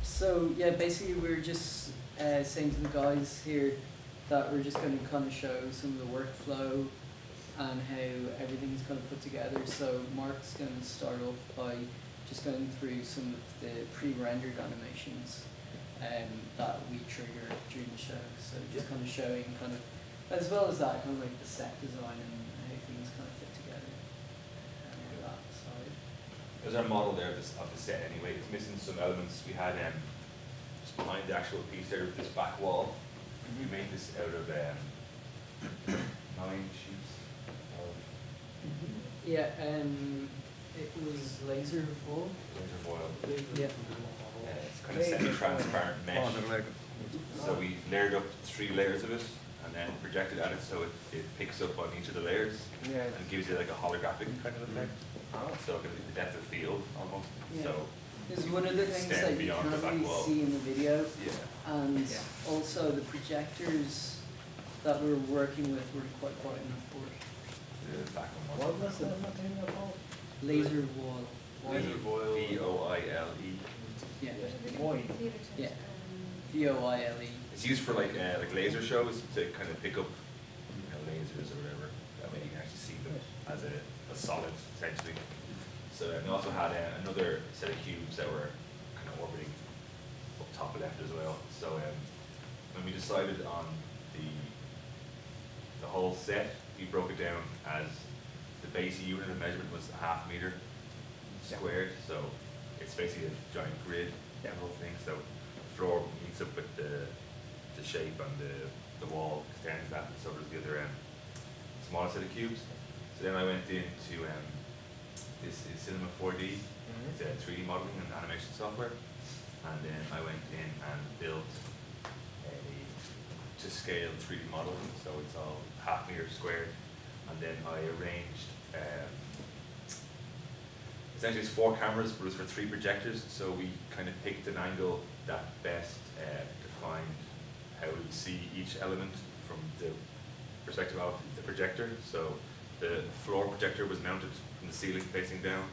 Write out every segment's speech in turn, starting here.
So yeah, basically we're just saying to the guys here that we're just going to kind of show some of the workflow and how everything's kind of put together. So Mark's going to start off by just going through some of the pre-rendered animations that we trigger during the show. So just kind of showing kind of, as well as that, kind of like the set design and how things kind of fit together on that side. There's our model there of the set anyway. It's missing some elements. We had just behind the actual piece there with this back wall. We made this out of 9 sheets. Yeah, it was laser foil. Laser foil. Yeah. It's kind of semi-transparent mesh. So we layered up 3 layers of it and then projected at it so it picks up on each of the layers and gives you like a holographic kind of effect. So it gives you the depth of field almost. Yeah. So this is one of the things that you can't really see in the video. Yeah. And also the projectors that we were working with were quite bright enough for it. The back one. What was the name called? Laser voile. Laser foil. V-O-I-L-E. Yeah. Void. Yeah. V-O-I-L-E. It's used for like laser shows to kind of pick up lasers or whatever. That way you can actually see them as a solid essentially. So we also had another set of cubes that were kind of orbiting up top left as well. So when we decided on the whole set, we broke it down as the base unit of measurement was 0.5 meter squared. So it's basically a giant grid, the whole thing. So the floor meets up with the shape and the wall extends that, and so does the other smaller set of cubes. So then I went into this is Cinema 4D, it's a 3D modeling and animation software, and then I went in and built a to scale 3D model, so it's all 0.5 meter squared, and then I arranged essentially it's 4 cameras, but it's for 3 projectors, so we kind of picked an angle that best defined how we would see each element from the perspective of the projector. So the floor projector was mounted from the ceiling facing down.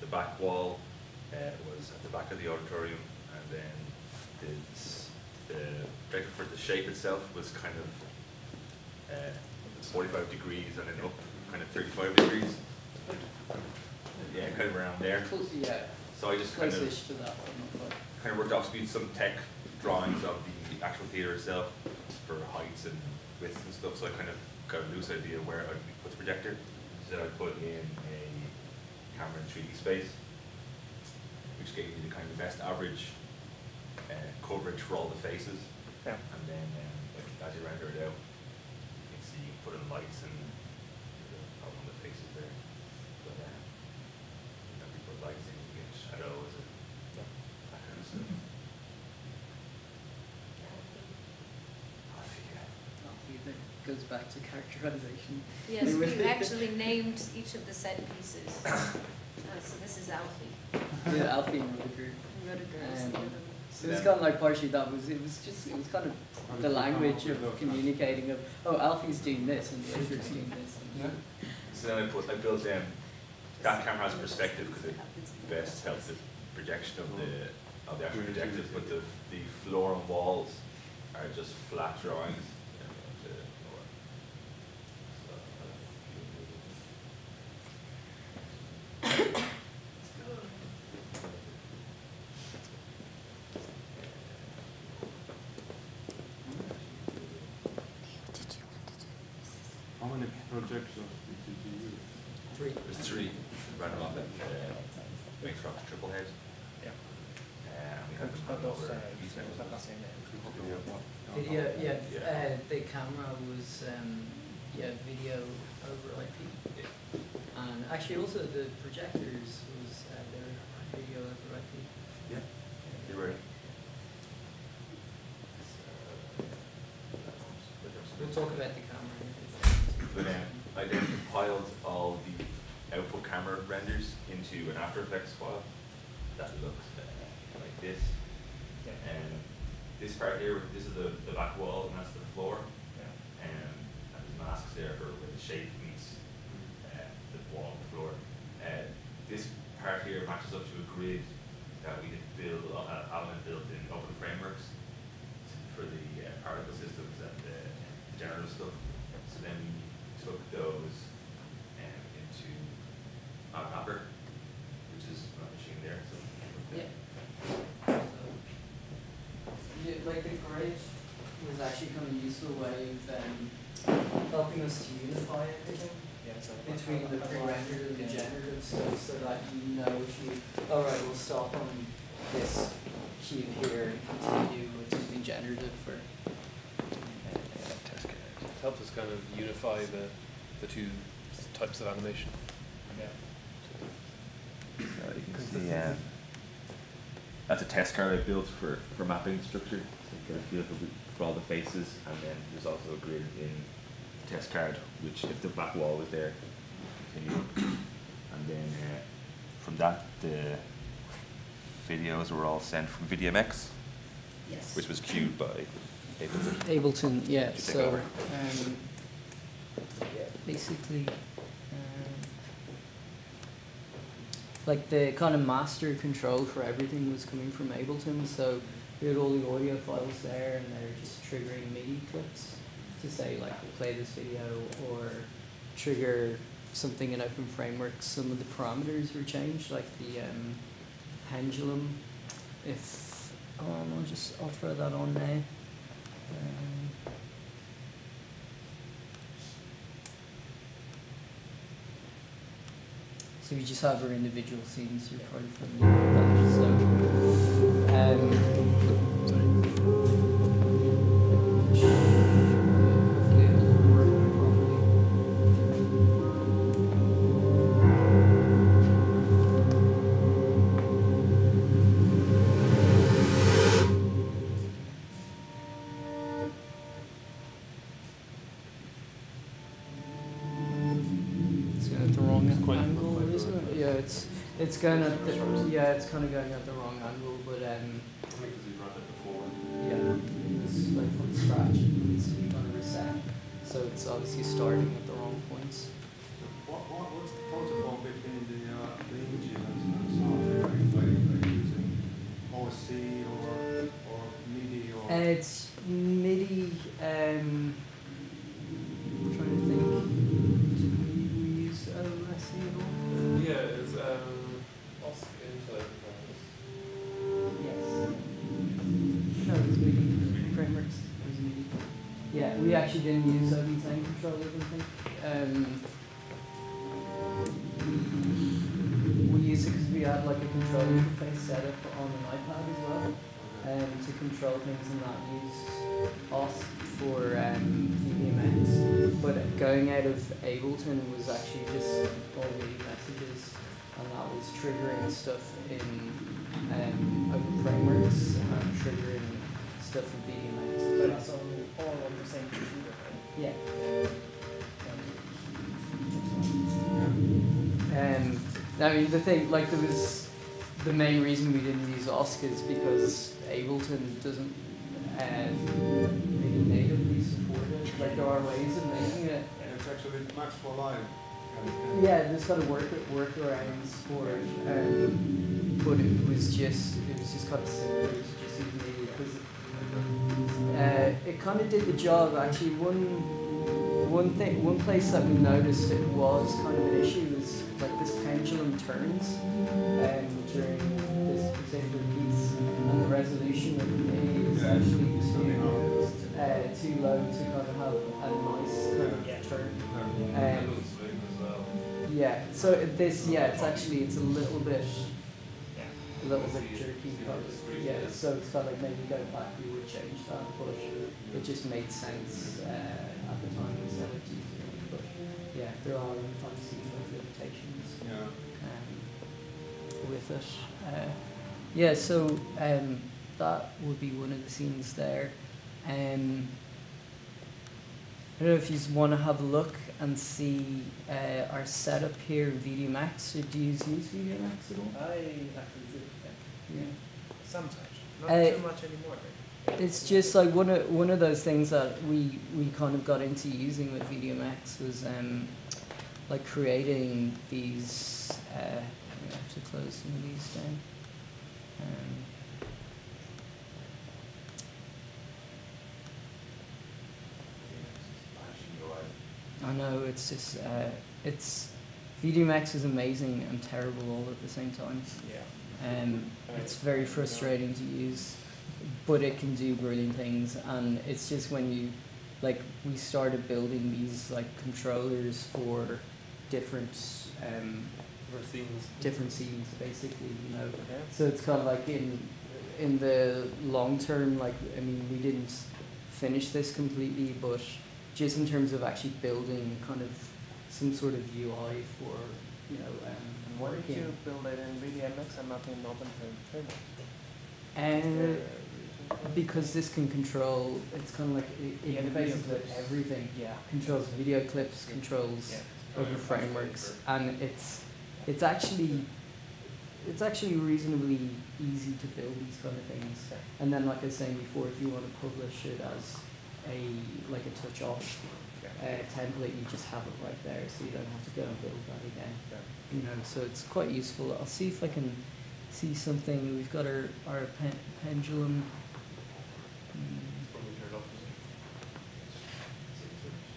The back wall was at the back of the auditorium, and then the projector for the shape itself was kind of 45 degrees and then up kind of 35 degrees. Yeah, kind of around there. Yeah. So I just kind of worked off speed some tech drawings of the actual theatre itself for heights and widths and stuff. So I kind of got a loose idea where I'd put the projector. So I put in a camera in 3D space, which gave me the kind of best average coverage for all the faces. Yeah. And then as you render it out, you can see you put in lights and on the faces there. But then we put lights in, you get shadows and that kind of stuff. Goes back to characterization. Yes, you actually named each of the set pieces. So this is Alfie. Yeah, Alfie and Rudiger. Rudiger is the other one. So it's kind of like partially that was it was kind of the language of communicating of Alfie's doing this and Rudiger's doing this. Yeah. So then I built that camera has a perspective because it best helps the projection of the actual projector, but the floor and walls are just flat drawings. How many projections did you use? 3. There's 3 random off that makes rock triple head. Yeah. We have them over the camera was video over IP. Yeah. And actually also the projectors was their video over IP. Yeah. You're right. We'll talk about the camera. But I then compiled all the output camera renders into an After Effects file that looks like this. And this part here, this is the back wall, and that's the floor. And there's masks there for where the shape meets the wall and the floor. This part here matches up to a grid that we had built, Alan had built in open frameworks for the particle systems and the generative stuff. So then we took those into Mapper, which is my machine there. So Yeah. Yeah, like the grid was actually kind of a useful way of helping us to unify everything between the pre-rendered and the generative stuff, so that you know if you, alright, we'll stop on this cube here and continue with something generative for It helps us kind of unify the two types of animation. you can see that's a test card I built for mapping structure, so get a feel for all the faces, and then there's also a grid in the test card, which if the black wall was there, continue. And then from that, the videos were all sent from VideoMX, yes, which was queued by Ableton. Ableton, yeah. Did you take So over? basically, like the kind of master control for everything was coming from Ableton. So we had all the audio files there, and they're just triggering MIDI clips to say like we'll play this video or trigger something in Open Framework. Some of the parameters were changed, like the pendulum. If I'll throw that on now. So we just have our individual scenes. You're probably familiar with that. So, it's going at the, yeah, it's kind of going at the wrong angle, but Because we brought that before. yeah, it's like from scratch. It needs to be kind of reset, so it's obviously starting at the wrong points. What's the protocol between the images and sound? Like using OSC or MIDI or? It's MIDI. I'm trying to think. Do we use OSC at all? Yeah, it's also inside Yes. No, it was MIDI frameworks. It was MIDI. Yeah, we actually didn't use open sound controllers, I think. We used it because we had like a control interface set up on an iPad as well, to control things, and that used OSC for VDMX. But going out of Ableton was actually just all MIDI messages, and that was triggering stuff in Open Frameworks and triggering stuff in VDMX. But it's all on the same computer, right? Yeah. I mean, the thing, like, there was the main reason we didn't use OSC is because Ableton doesn't really natively support it. Like, there are ways of making it. And it's actually Max for Live. Yeah, there's got to workarounds for it. But it was just kind of simple. It was just easy because it kind of did the job. Actually, one place that we noticed it was kind of an issue is like this pendulum turns during this particular piece, and the resolution of the MIDI is actually too low to kind of have a nice kind of turn. Yeah, so this, it's a little bit jerky. Yeah, so it's kind of like maybe go back, we would change that, but it just made sense at the time instead of using it. But yeah, there are obviously limitations with it. So that would be one of the scenes there. I don't know if you want to have a look and see our setup here in VideoMax. Do you use VideoMax at all? I actually do, Yeah. sometimes. Not too much anymore. It's just like one of those things that we kind of got into using with VideoMax was like creating these. I have to close some of these down. Um, I know it's just it's VDMX is amazing and terrible all at the same time. Yeah. It's very frustrating to use, but it can do brilliant things. And it's just when you, like, we started building these like controllers for different different scenes, basically, you know. Yeah. So it's kind of like in the long term, like, I mean, we didn't finish this completely, but just in terms of actually building kind of some sort of UI for, you know, And why did working. you build it in VDMX and not in OpenFrame? And because this can control, it's kind of like it Yeah, the interfaces video with clips. everything. Yeah. Controls video clips, controls Yeah. other frameworks, and it's actually reasonably easy to build these kind of things. Yeah. And then, like I was saying before, if you want to publish it as a touch off template, you just have it right there, so you don't have to go and build that again. Yeah. You know, so it's quite useful. I'll see if I can see something. We've got our pendulum.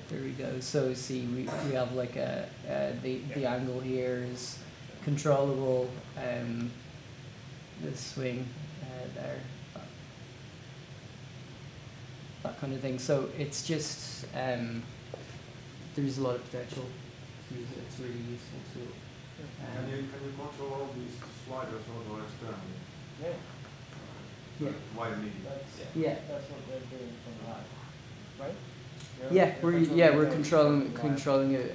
There we go. So see, we have like the angle here is controllable. The swing there, that kind of thing. So it's just there's a lot of potential to use it. It's a really useful tool. Can you control all these sliders also externally? Yeah. Yeah. Via media? Yeah. That's what they're doing from live, right? Yeah, we're the controlling live. controlling it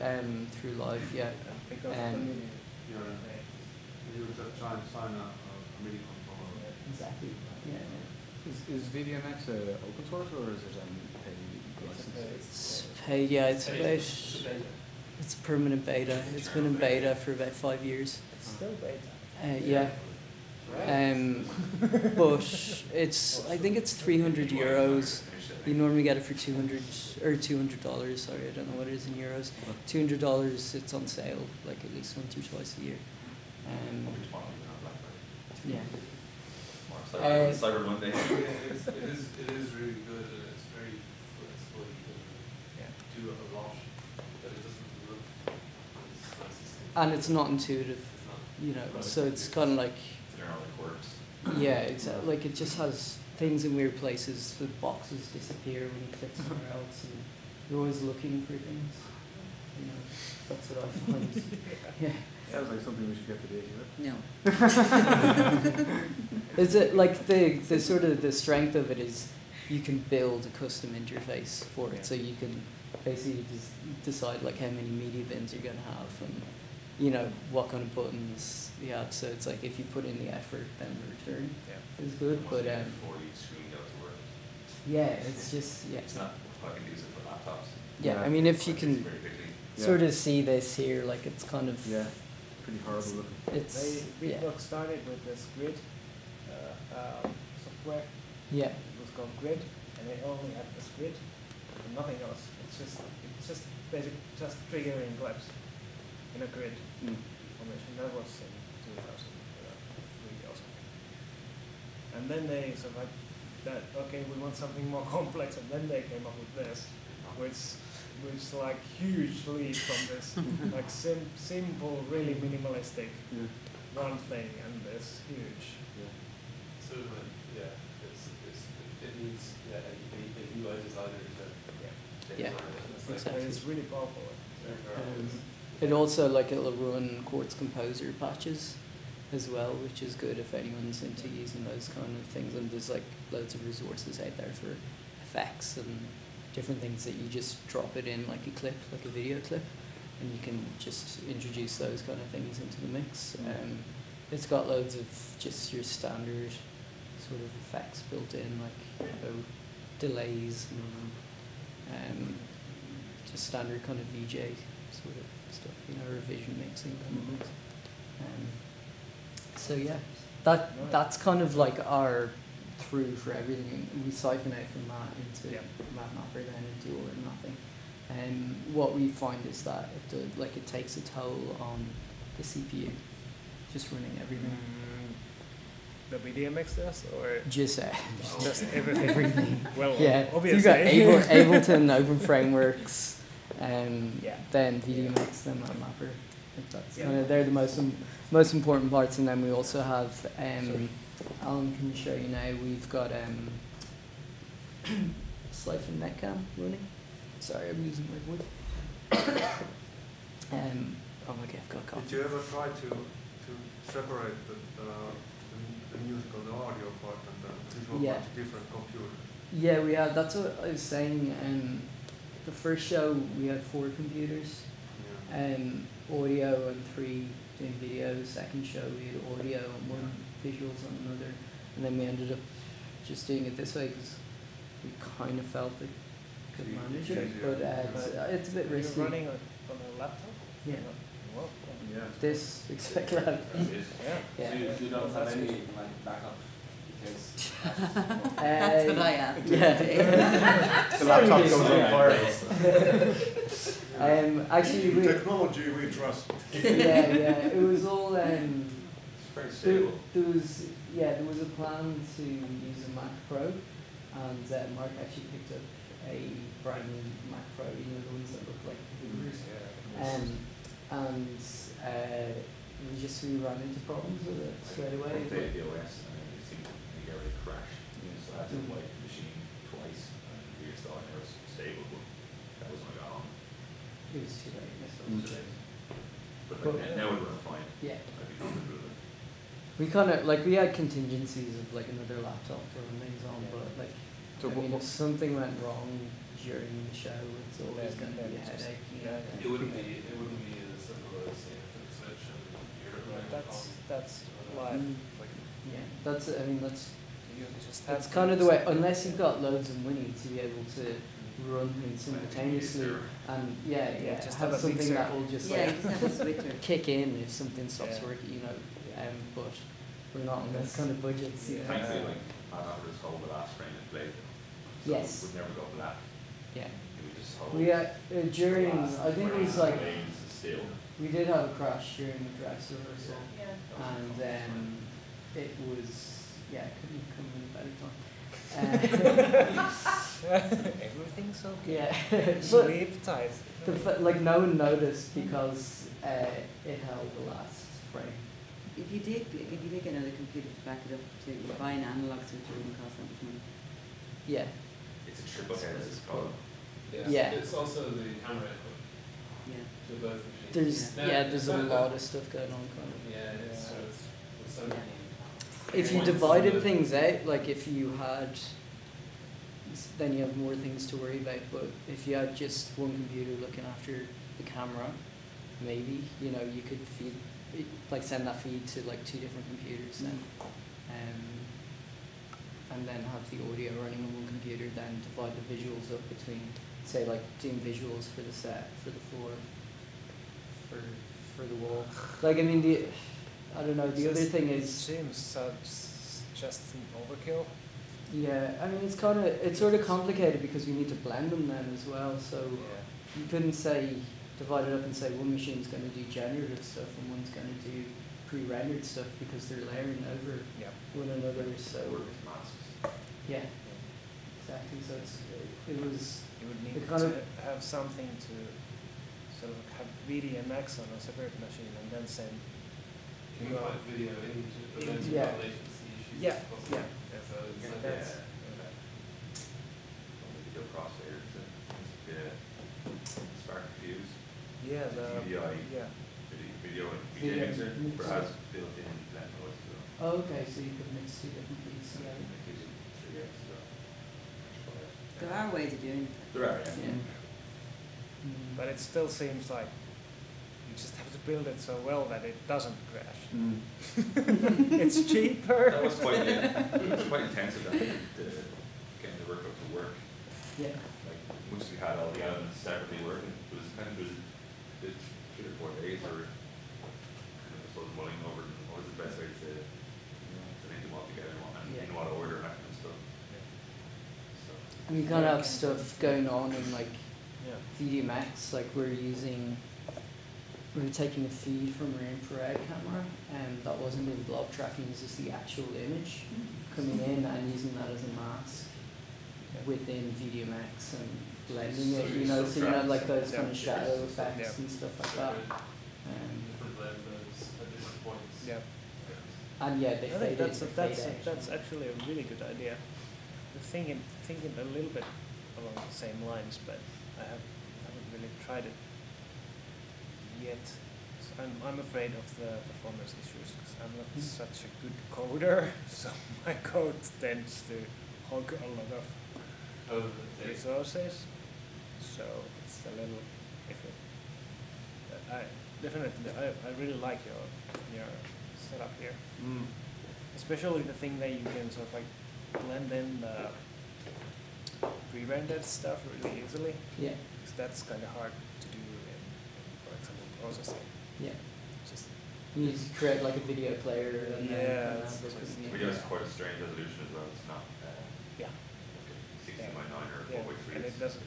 through live. Yeah. Because of the Um, media. Yeah. You just sign a MIDI controller. Exactly. Yeah. Is VDMX open source or is it paid license? It's paid. Yeah, it's about. It's permanent beta. It's been in beta for about 5 years. It's still beta. Yeah. But it's. I think it's €300. You normally get it for $200. Sorry, I don't know what it is in euros. $200. It's on sale like at least once or twice a year. Yeah. Cyber Monday. It is really good and it's very flexible. You can do a lot, but it doesn't look as consistent. And it's not intuitive, you know. So it's kind of like. Yeah, exactly. Like it just has things in weird places. The boxes disappear when you click somewhere else, and you're always looking for things. You know, that's what I find. Yeah. Sounds like something we should get for the No. Is it like the sort of the strength of it is you can build a custom interface for it, so you can basically just decide like how many media bins you're going to have and you know what kind of buttons you have. So it's like if you put in the effort, then the return is good. But yeah, it's just It's not plug and use it for laptops. yeah. I mean, if you can Very quickly. sort of see this here, like it's kind of pretty horrible looking. it's yeah. Beatbox started with this grid software. Yeah. It was called Grid, and they only had this grid and nothing else. It's just basically just triggering clips in a grid formation. That was in 2003 or something. And then they sort of like that. Okay, we want something more complex, and then they came up with this, which like huge leap from this like simple, really minimalistic one thing, and this huge. So it needs a UI designer to Yeah. But Exactly. it's really powerful. It also like it'll run Quartz Composer patches as well, which is good if anyone's into using those kind of things. And there's like loads of resources out there for effects and different things that you just drop it in like a clip, like a video clip, and you can just introduce those kind of things into the mix. It's got loads of just your standard sort of effects built in, like delays and just standard kind of VJ sort of stuff, you know, revision mixing kind of things. So yeah, that's kind of like our through for everything. We siphon out from that into Map Mapper then into all or nothing. And what we find is that it takes a toll on the CPU, just running everything. the BDMX does, or Just just everything? everything. Well, Yeah, so obviously. you've got Ableton, Open Frameworks, Yeah. then VDMX, then Mapper. That's Yeah. kind of, they're the most important parts, and then we also have Alan can show you now. We've got Slife and Netcam running. Sorry, I'm using my wood. Oh my god, I've got a cough. Did you ever try to separate the musical, the audio part and the visual Yeah. part to different computers? Yeah, we had. That's what I was saying. The first show we had 4 computers, Yeah. audio and 3 doing video. Second show we had audio and 1 visuals on another, and then we ended up just doing it this way because we kind of felt we could manage it, but it's a bit You're risky. running on a laptop? Yeah. Well, Yeah. This expect lab. yeah. Yeah. So you don't have any like backup because That's what I asked. Yeah. the laptop goes on fire. Actually, we, Technology we trust. yeah, it was all It's very there, stable. there was a plan to use a Mac Pro, and Mark actually picked up a brand new Mac Pro, you know, the ones that look like computers. We ran into problems with it straight away. Updated the OS and it seemed to get ready to crash. So I had to wipe the machine twice and reinstall it. It was stable, but that was when I got on. It was too late. So it was today. But like, now it would fine. Yeah. I'd be comfortable with it. We kind of, like, we had contingencies of, like, another laptop to run things on, but, like, So I mean, if something went wrong during the show, it's always going to be a headache. You know? It wouldn't be as simple as saying for the switch and you're running That's live. Like, Yeah, that's, I mean, that's, you just have it's to kind of the way, separate unless it. you've got loads of money to be able to run things simultaneously, and Just have have a something mixer. that will just, Yeah, like, you just have a switcher. kick in if something stops Yeah. working, you know, but we're not on those kind of budgets. Yeah. Thankfully, like, my number is hold the last frame and play. So Yes. we'd never go black. Yeah. It would just hold. We during, I think it was like, frames still. we did have a crash during the dress rehearsal, and it was, couldn't come in a better time. Everything's okay. Yeah, but Sleep tight. like no one noticed because it held the last frame. If you did get another computer to back it up to buy an analog switcher, it wouldn't cost that much money. Yeah, It's a triple head, it's called. Yeah. It's also the camera input Yeah. to both machines. there's Now, there's a that- lot of stuff going on. Kind of. Yeah, it's sort of with so many. If you points divided on the- things out, like if you had, then you have more things to worry about. But if you had just one computer looking after the camera, maybe, you know, you could send that feed to like 2 different computers then, and then have the audio running on one computer. Then divide the visuals up between, say, like doing visuals for the set, for the floor, for the wall. Like, I mean, I don't know. The other thing It is. seems just an overkill. Yeah, I mean, it's sort of complicated because we need to blend them then as well. So Yeah. you couldn't say, divide it up and say one machine's going to do generative stuff and one's going to do pre-rendered stuff because they're layering over Yeah. one another. So Work with masks. yeah, exactly. So it was You would need It kind to of- have something to sort of have VDMX on a separate machine and then send. You can put video into prevent Yeah. latency issues. Yeah, if possible. yeah. So it's like That's Video crosshairs and Spark Fuse. yeah, the VDI. yeah. Video and Video media mixer, mixer. but has built-in blend noise as well. oh, okay. So you could mix 2 different beats together. It gives you 3x, so. There are ways of doing it. There are, yeah. Yeah. But it still seems like you just have to build it so well that it doesn't crash. It's cheaper. That was quite, it was quite intensive, getting the workload to work. Yeah. Like, once we had all the elements separately working, it was kind of, it 3 or 4 days or kind of sort of mulling over what was the best way to say it. To link them all together in what order and that kind of stuff. So, And we kind of have stuff going on in like Yeah. VDMX, like we're using we were taking a feed from our infrared camera, and that wasn't in blob tracking, it was just the actual image coming in and using that as a mask within VideoMax and blending it, you know, so you know, like those kind of shadow effects and stuff like that. Different lenses at different points. Yeah. And yeah, they I fade think in, that's actually a really good idea. I'm thinking a little bit along the same lines, but I haven't really tried it yet. So I'm afraid of the performance issues because I'm not such a good coder, so my code tends to hog a lot of resources. So it's a little iffy. But I really like your setup here. Especially the thing that you can sort of like blend in the pre-rendered stuff really easily. Yeah. Because that's kind of hard to do in, for example, processing. Yeah. Just You need to create like a video player and then that's this just- with Video is quite a strange resolution as well. It's not yeah. like 16 by 9 or Yeah, 4 by 3. and it doesn't.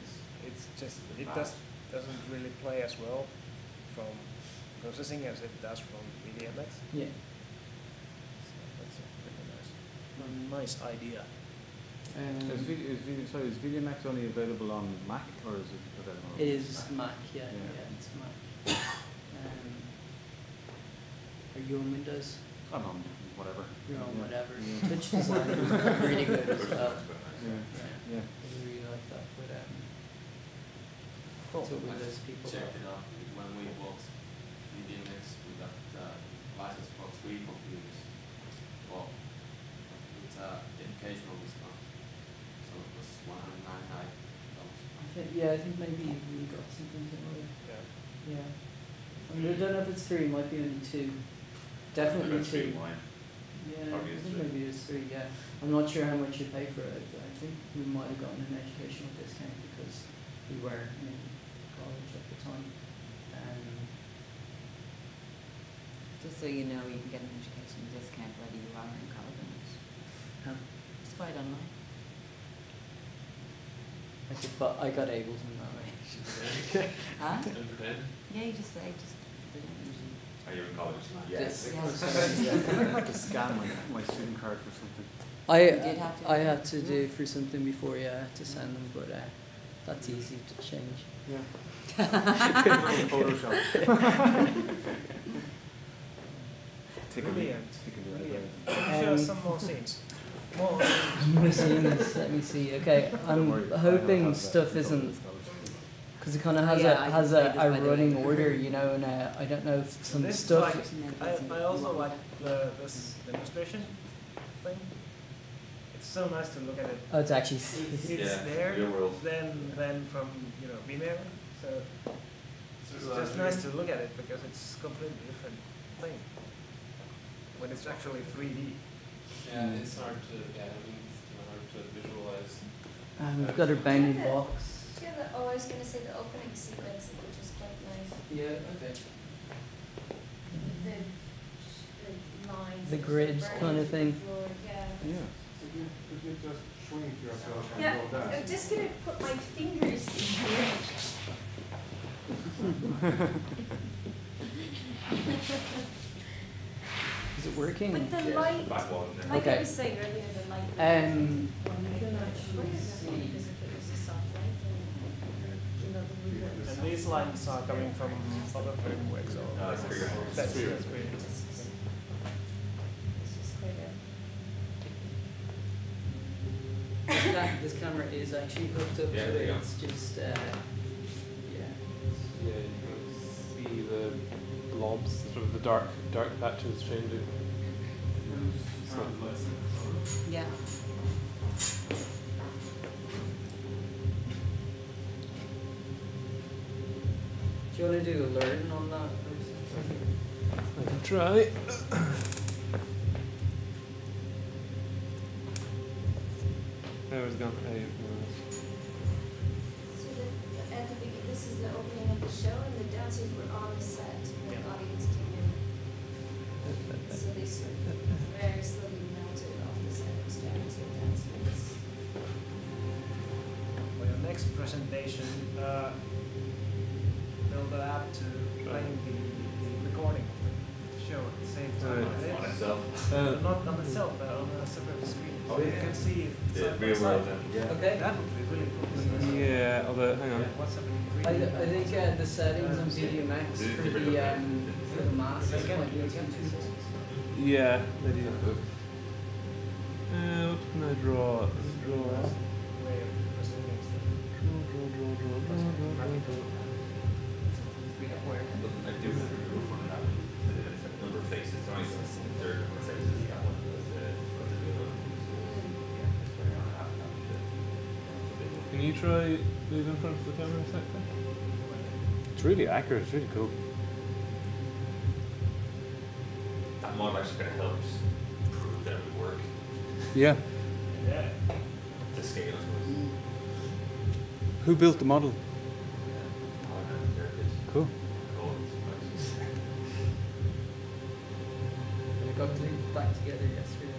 It's just it doesn't really play as well from processing as it does from VDMX. Yeah. So that's a pretty nice idea. Is VideoMax only available on Mac or is it available on It is Mac, yeah, Yeah. it's Mac. Are you on Windows? I'm on whatever. You're on Yeah. whatever. Yeah. Touch design is really good as well. Yeah. Yeah. I really like that, but Cool. so Windows people. Checked it out when we bought VDMX. We got license for 3 computers for with educational discount. So it was $199. I think maybe we got something similar. Yeah. Yeah. I mean, I don't know if it's 3, it might be only 2. Definitely 2. Yeah, Probably I is think 3. maybe it's 3, yeah. I'm not sure how much you pay for it, but I think we might have gotten an educational discount because we were in college at the time. Just so you know, you can get an education discount whether you are in college or not. Huh? It's quite online. But I got Ableton that way. Huh? 10 for 10. Yeah, you just say, they don't usually. Are you in college? Yes. I had to scan my student card for something. did have to I do had that? to do it for something before, yeah, to send them, but that's easy to change. Yeah. Photoshop. Brilliant. Brilliant. Show us some more scenes. More. More scenes, let me see. Okay, I'm hoping stuff isn't, because it kind of has Yeah, I has can a, see this, a by the way. running order, you know, and I don't know if some This is stuff. like, I also like this demonstration thing. It's so nice to look at it. Oh, it's actually. It's Yeah, there, real world. then from Vimeo. So it's just nice to look at it because it's completely different thing when it's actually 3D. Yeah, it's hard to, it's hard to visualize. We've got our bounding box. Do you have I was going to say the opening sequence, which is quite nice. Yeah. Okay. The lines. The grid kind of thing. Floor, yeah. Yeah. Could you just shrink yourself and Yeah, go down? I'm just going to put my fingers in here. Is it working? But the light, Back wall in there. like I Okay. was saying earlier, the light. You can actually Because see. if it was a soft light, then, the movement was And these lines are coming from other frameworks. So that's pretty good. that's brilliant. This is quite a. This camera is actually hooked up Yeah, to there it. you go. It's just Yeah, you can see the blobs, sort of the dark patches changing. So, Yeah. Do you want to do a learn on that first? I can try. There was gone. So at the beginning, this is the opening of the show, and the dancers were on the set when the audience came in. So they sort of very slowly melted off the set and started to dance with us. For your next presentation, build an app to playing the not on itself, but on a separate screen. Oh, So you yeah. can see it Yeah, side by real world side. then. Yeah. Okay. That would be really cool. Yeah, although, hang on. What's happening? I think the settings on Media Max This is for different the looking. for the mask is Again, quite you good. can choose. Yeah, they do. What can I draw? Draw. Way of presenting stuff. Freedom where? I do have a roof on that. The number of faces, only the third one says that one was Can you try move in front of the camera a sec? It's really accurate. It's really cool. that model actually kind of helps prove that it would work Yeah. Yeah. to scale, I suppose. Who built the model? There it is. Cool. Cool. It got glued back together yesterday.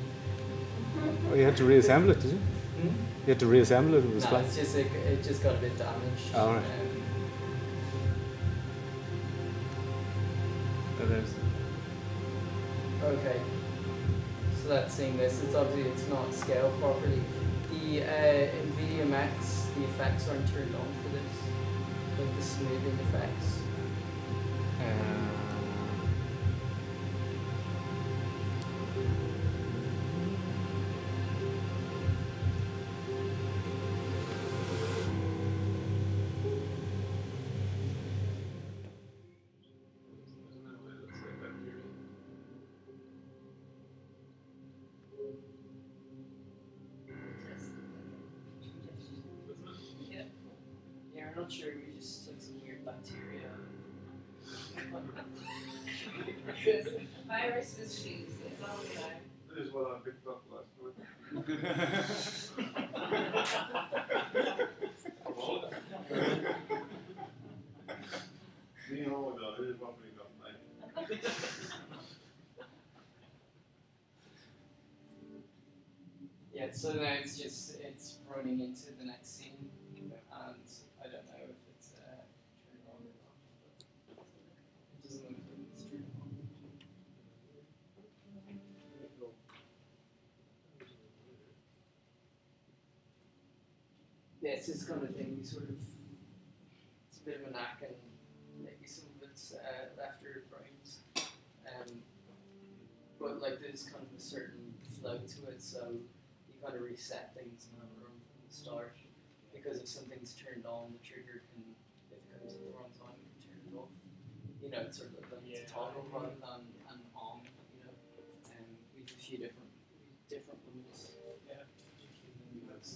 Oh, you had to reassemble it, did you? Hmm? You had to reassemble it. It was No, flat. it's just it just got a bit damaged. Oh, right. Oh, there's. Okay. So that's seeing this. It's obviously it's not scaled properly. The NVIDIA Max, the effects aren't turned on for this, like the smoothing effects. Yeah, I'm not sure. We just took some weird bacteria. Virus with shoes, that's all we are. That is what I picked up last week. You know that is what we got, mate. Yeah, so now it's running into the next scene, and I don't know if it's turned on or not. But it doesn't look like it's turned on. Yeah, it's this kind of thing. We sort of it's a bit of a knack, and maybe some of it's after frames. But like there's kind of a certain flow to it, so you kind of reset things in that room from the start. Because if something's turned on, the trigger can, if it comes at the wrong time, it can turn it off. You know, it's sort of like it's a toggle rather than an on. You know, and we have a few different rules. Yeah.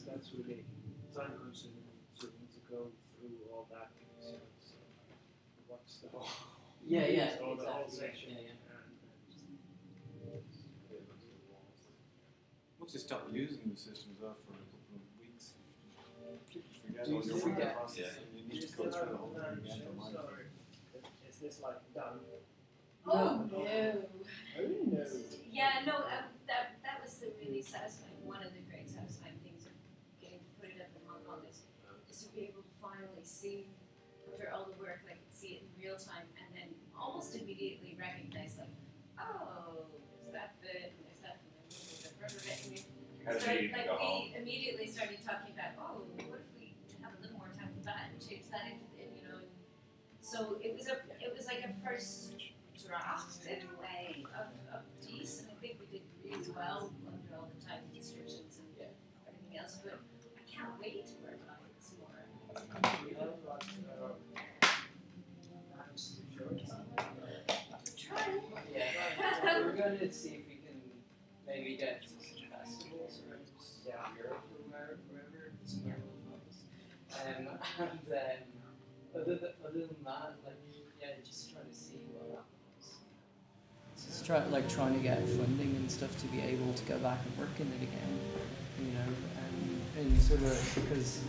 That's really time consuming to go through all that. So what's the whole? Yeah, yeah, all the whole exactly. section. Yeah, yeah. Once you stop using the system as well for a couple of weeks, you forget Do all you your forget? work process Yeah. and you need to go through the whole thing again to remind you. Is this like done? Oh, no. Yeah, Yeah, no, that was the really satisfying, one of the great satisfying things of getting to put it up in Hong Kong is to be able to finally see, after all the work, I could see it in real time and then almost immediately recognize like, oh, there's that bit and there's that and there's the rubber bit. And How did you go home? we immediately started talking about, oh, what if we have a little more time with that and change that into, you know, and so it was like a first draft in a way of piece, and I think we did really well under all the time constrictions and everything else. But I can't wait to work on it some more. we have like maps to show it. Try. Yeah, we're going to see if we can maybe get to some festivals or just Europe or wherever, somewhere nice. And other than that, like, yeah, just trying to see what happens. Just trying to get funding and stuff to be able to go back and work in it again, you know, and sort of because,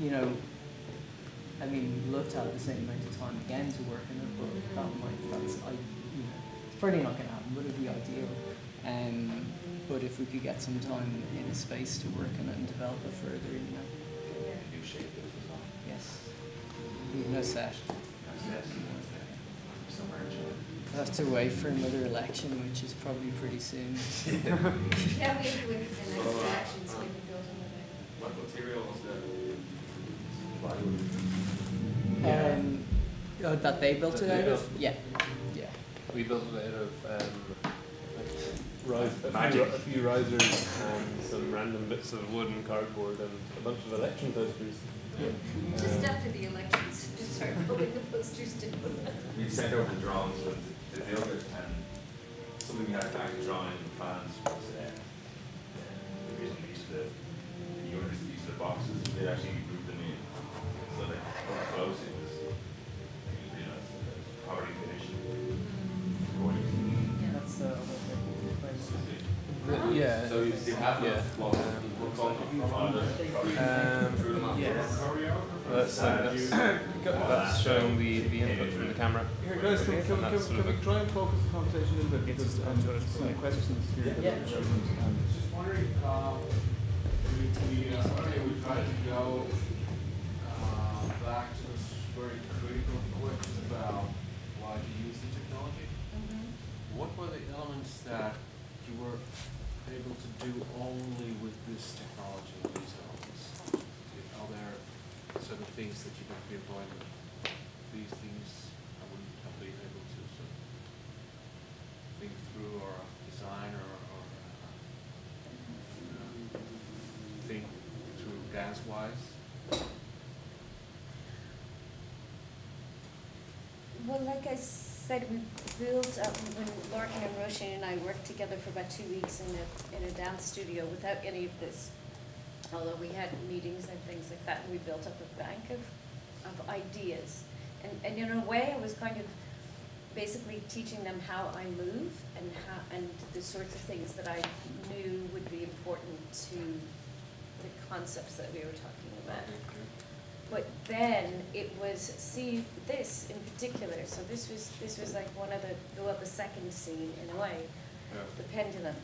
you know, I mean, we'd love to have the same amount of time again to work in it, but it's probably not going to happen, but it'd be ideal. But if we could get some time in a space to work on it and develop it further, you know. New shape of it as well. Yes. We've no set. Somewhere in China. We'll have to wait for another election, which is probably pretty soon. Yeah, we have to wait for the next election so we can build another. What material was that? That they built it out of? Yeah. Yeah. We built it out of Magic. a few risers and some random bits of wood and cardboard and a bunch of election posters. Just after the elections, just start building the posters too. We sent over the drawings with the build it, and something we had back drawing in the plans was originally used the units, these are the boxes, they actually grouped them in. So like up close it was, you know, already finished. That's the other thing. Yeah. So you still have Yeah. That's showing the input from the camera. Here, guys, can And that's sort of we try and focus the conversation a little bit because some questions here. Yeah. Just wondering, we tried to go back to this very critical question about why you use the technology. What were the elements that you were able to do only with this technology and these elements? Are there certain things that you can pinpoint? These things I wouldn't have been able to sort of think through or design or think through dance-wise? Well, like I said, we built up, when Larkin and Roisin and I worked together for about 2 weeks in a dance studio without any of this. Although we had meetings and things like that, and we built up a bank of ideas. And in a way, I was kind of basically teaching them how I move and the sorts of things that I knew would be important to the concepts that we were talking about. But then it was, see, this in particular, so this was like one of the second scene in a way, the pendulum.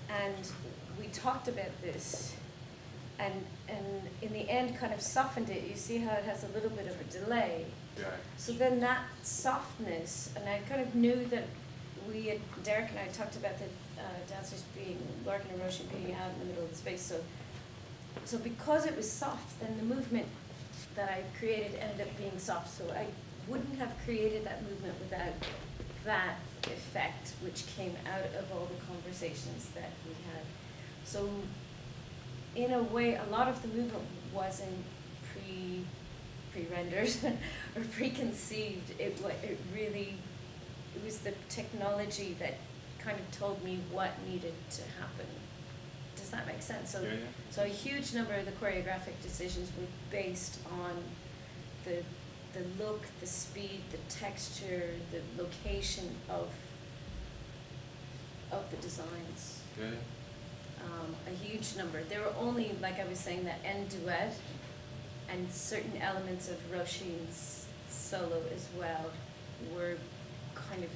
And we talked about this, and in the end kind of softened it. You see how it has a little bit of a delay. Yeah. So then that softness, and I kind of knew that Derek and I talked about the dancers being, Larkin and Roisin being out in the middle of the space, so because it was soft, then the movement that I created ended up being soft, so I wouldn't have created that movement without that effect, which came out of all the conversations that we had. So in a way, a lot of the movement wasn't pre-rendered or preconceived. It was the technology that kind of told me what needed to happen. Does that make sense? So, so a huge number of the choreographic decisions were based on the look, the speed, the texture, the location of the designs. A huge number. There were only, like I was saying, that end duet and certain elements of Roisin's solo as well were kind of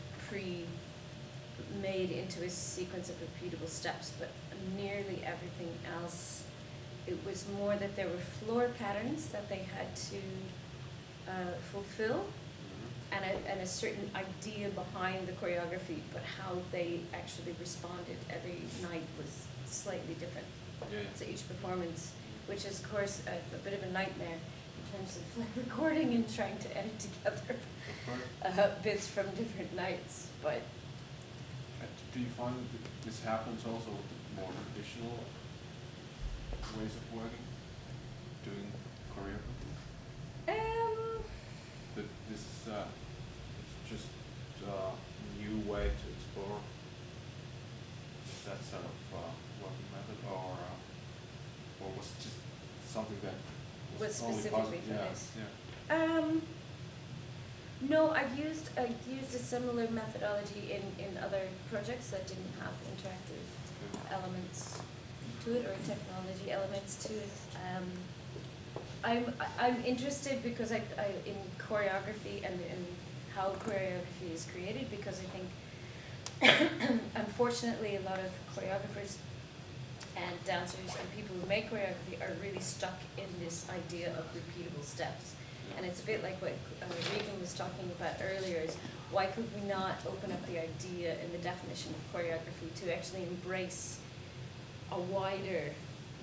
made into a sequence of repeatable steps, but nearly everything else, it was more that there were floor patterns that they had to fulfill, and a certain idea behind the choreography, but how they actually responded every night was slightly different. So each performance, which is of course a bit of a nightmare in terms of like recording and trying to edit together bits from different nights, but. Do you find that this happens also with the more traditional ways of working, doing choreography? That this is just a new way to explore that sort of working method, or was it just something that was only specifically for possible? this? Yeah. No, I've used a similar methodology in other projects that didn't have interactive elements to it, or technology elements to it. I'm interested because I in choreography and how choreography is created, because I think unfortunately a lot of choreographers and dancers and people who make choreography are really stuck in this idea of repeatable steps. And it's a bit like what Regan was talking about earlier, is why could we not open up the idea in the definition of choreography to actually embrace a wider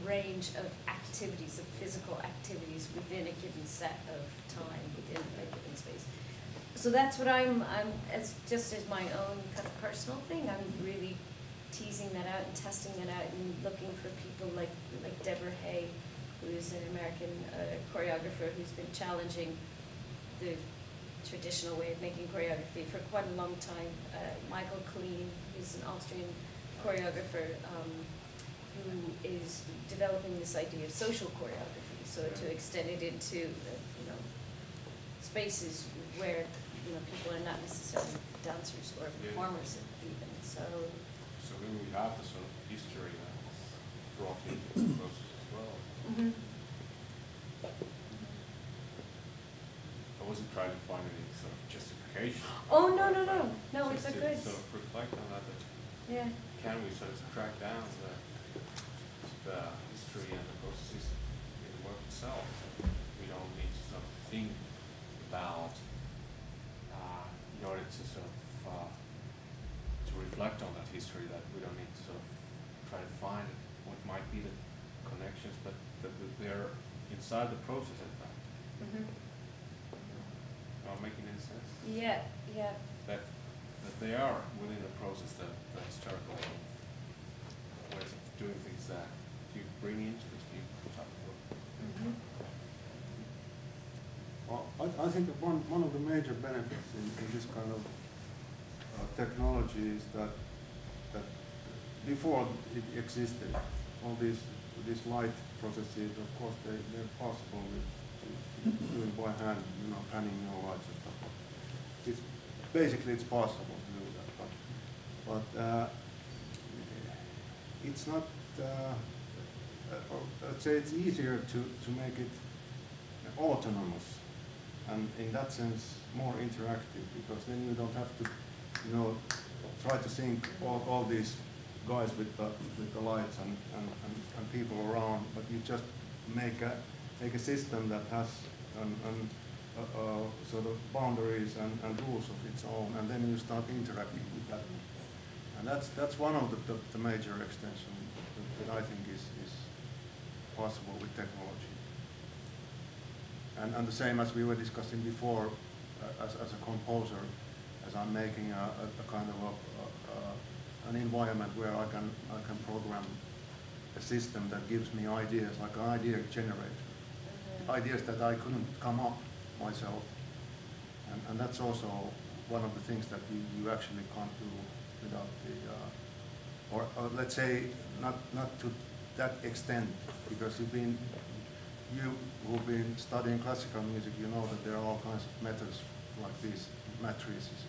range of activities, of physical activities within a given set of time, within a given space. So that's what I'm as just as my own kind of personal thing, I'm really teasing that out and testing that out and looking for people like Deborah Hay, who's an American choreographer who's been challenging the traditional way of making choreography for quite a long time. Michael Kleen, who's an Austrian choreographer, who is developing this idea of social choreography, so to extend it into spaces where people are not necessarily dancers or performers even. So then we have the sort of history that's brought into the process as well. Mm-hmm. I wasn't trying to find any sort of justification. Oh no, it's a good. Sort of reflect on that. Yeah. Can we sort of track down the history and the processes in the work itself? We don't need to sort of think about in order to sort of to reflect on that history, that we don't need to sort of try to find what might be the connections, but that they're inside the process in fact. Mm-hmm. Not making any sense? Yeah. That they are within the process, the historical ways of doing things that you bring into this new type of work. Mm-hmm. Well, I think that one of the major benefits in this kind of technology is that before it existed, all these light processes, of course, they're possible with doing by hand, panning your lights and stuff. It's possible to do that, but it's not. Let's say it's easier to make it autonomous, and in that sense more interactive, because then you don't have to try to sync all these guys with the lights and people around, but you just make a system that has sort of boundaries and rules of its own, and then you start interacting with that. And that's one of the major extensions that I think is possible with technology. And the same as we were discussing before, as a composer, as I'm making a kind of an environment where I can program a system that gives me ideas, like an idea generator, ideas that I couldn't come up myself, and that's also one of the things that you actually can't do without the, or let's say not to that extent, because you who've been studying classical music, you know that there are all kinds of methods like these matrices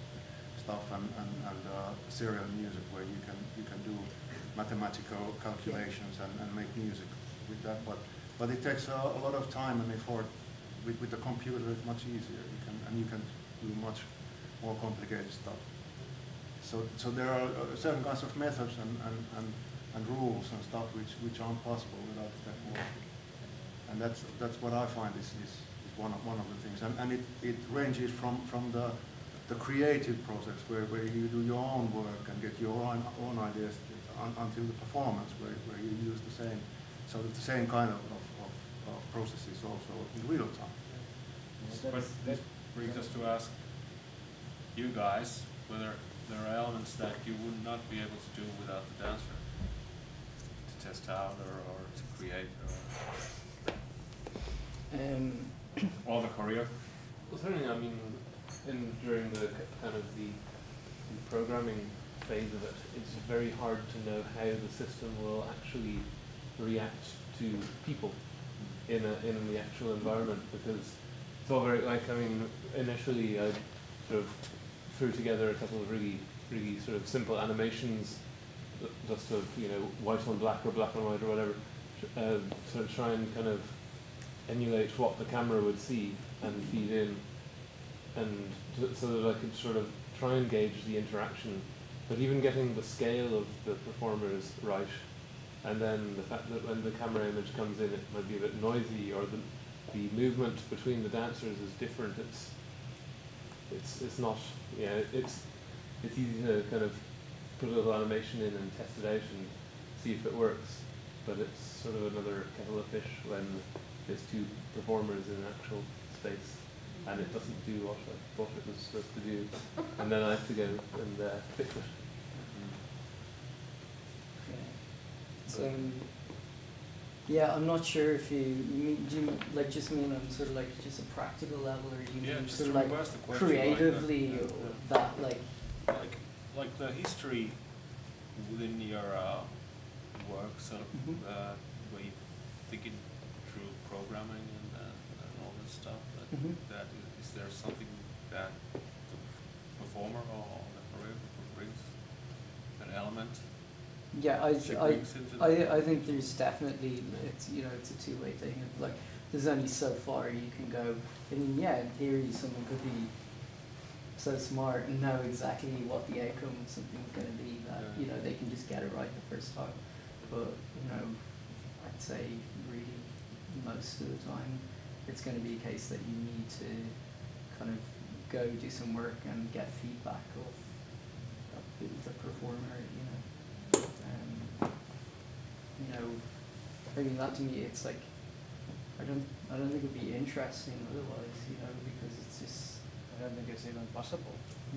stuff and serial music where you can do mathematical calculations and make music with that, but it takes a lot of time and effort. With the computer it's much easier. You can do much more complicated stuff. So there are certain kinds of methods and rules and stuff which aren't possible without the technology. And that's what I find is one of the things. And it ranges from the creative process where you do your own work and get your own ideas until the performance where you use the same kind of processes also in real time. But this brings us to ask you guys whether there are elements that you would not be able to do without the dancer, to test out or to create, or the choreo. Well, certainly, I mean, during the kind of the programming phase of it, it's very hard to know how the system will actually react to people in the actual environment, because it's all very, like, I mean, initially I sort of threw together a couple of really sort of simple animations, just of, white on black or black on white or whatever, sort of try and kind of emulate what the camera would see and feed in, and so that I could sort of try and gauge the interaction, but even getting the scale of the performers right, and then the fact that when the camera image comes in it might be a bit noisy, or the movement between the dancers is different. It's not, yeah, it's easy to kind of put a little animation in and test it out and see if it works, but it's sort of another kettle of fish when there's two performers in an actual space and it doesn't do what I thought it was supposed to do, and then I have to go and fix it. So, yeah, I'm not sure if do you like just mean on sort of like just a practical level, or do you mean just sort of to like reverse the question, creatively that like like the history within your work, sort of where you thinking through programming and all this stuff. That is there something that the performer or the choreographer brings, an element? Yeah, she brings into the I think there's definitely, it's, you know, it's a two-way thing of like, there's only so far you can go. I mean, yeah, in theory someone could be so smart and know exactly what the outcome of something's going to be, that, you know, they can just get it right the first time. But, you know, I'd say really most of the time it's going to be a case that you need to kind of go do some work and get feedback of the performer, you know. You know, I mean, that to me, it's like, I don't think it'd be interesting otherwise, you know, because it's just. I don't think it's even possible to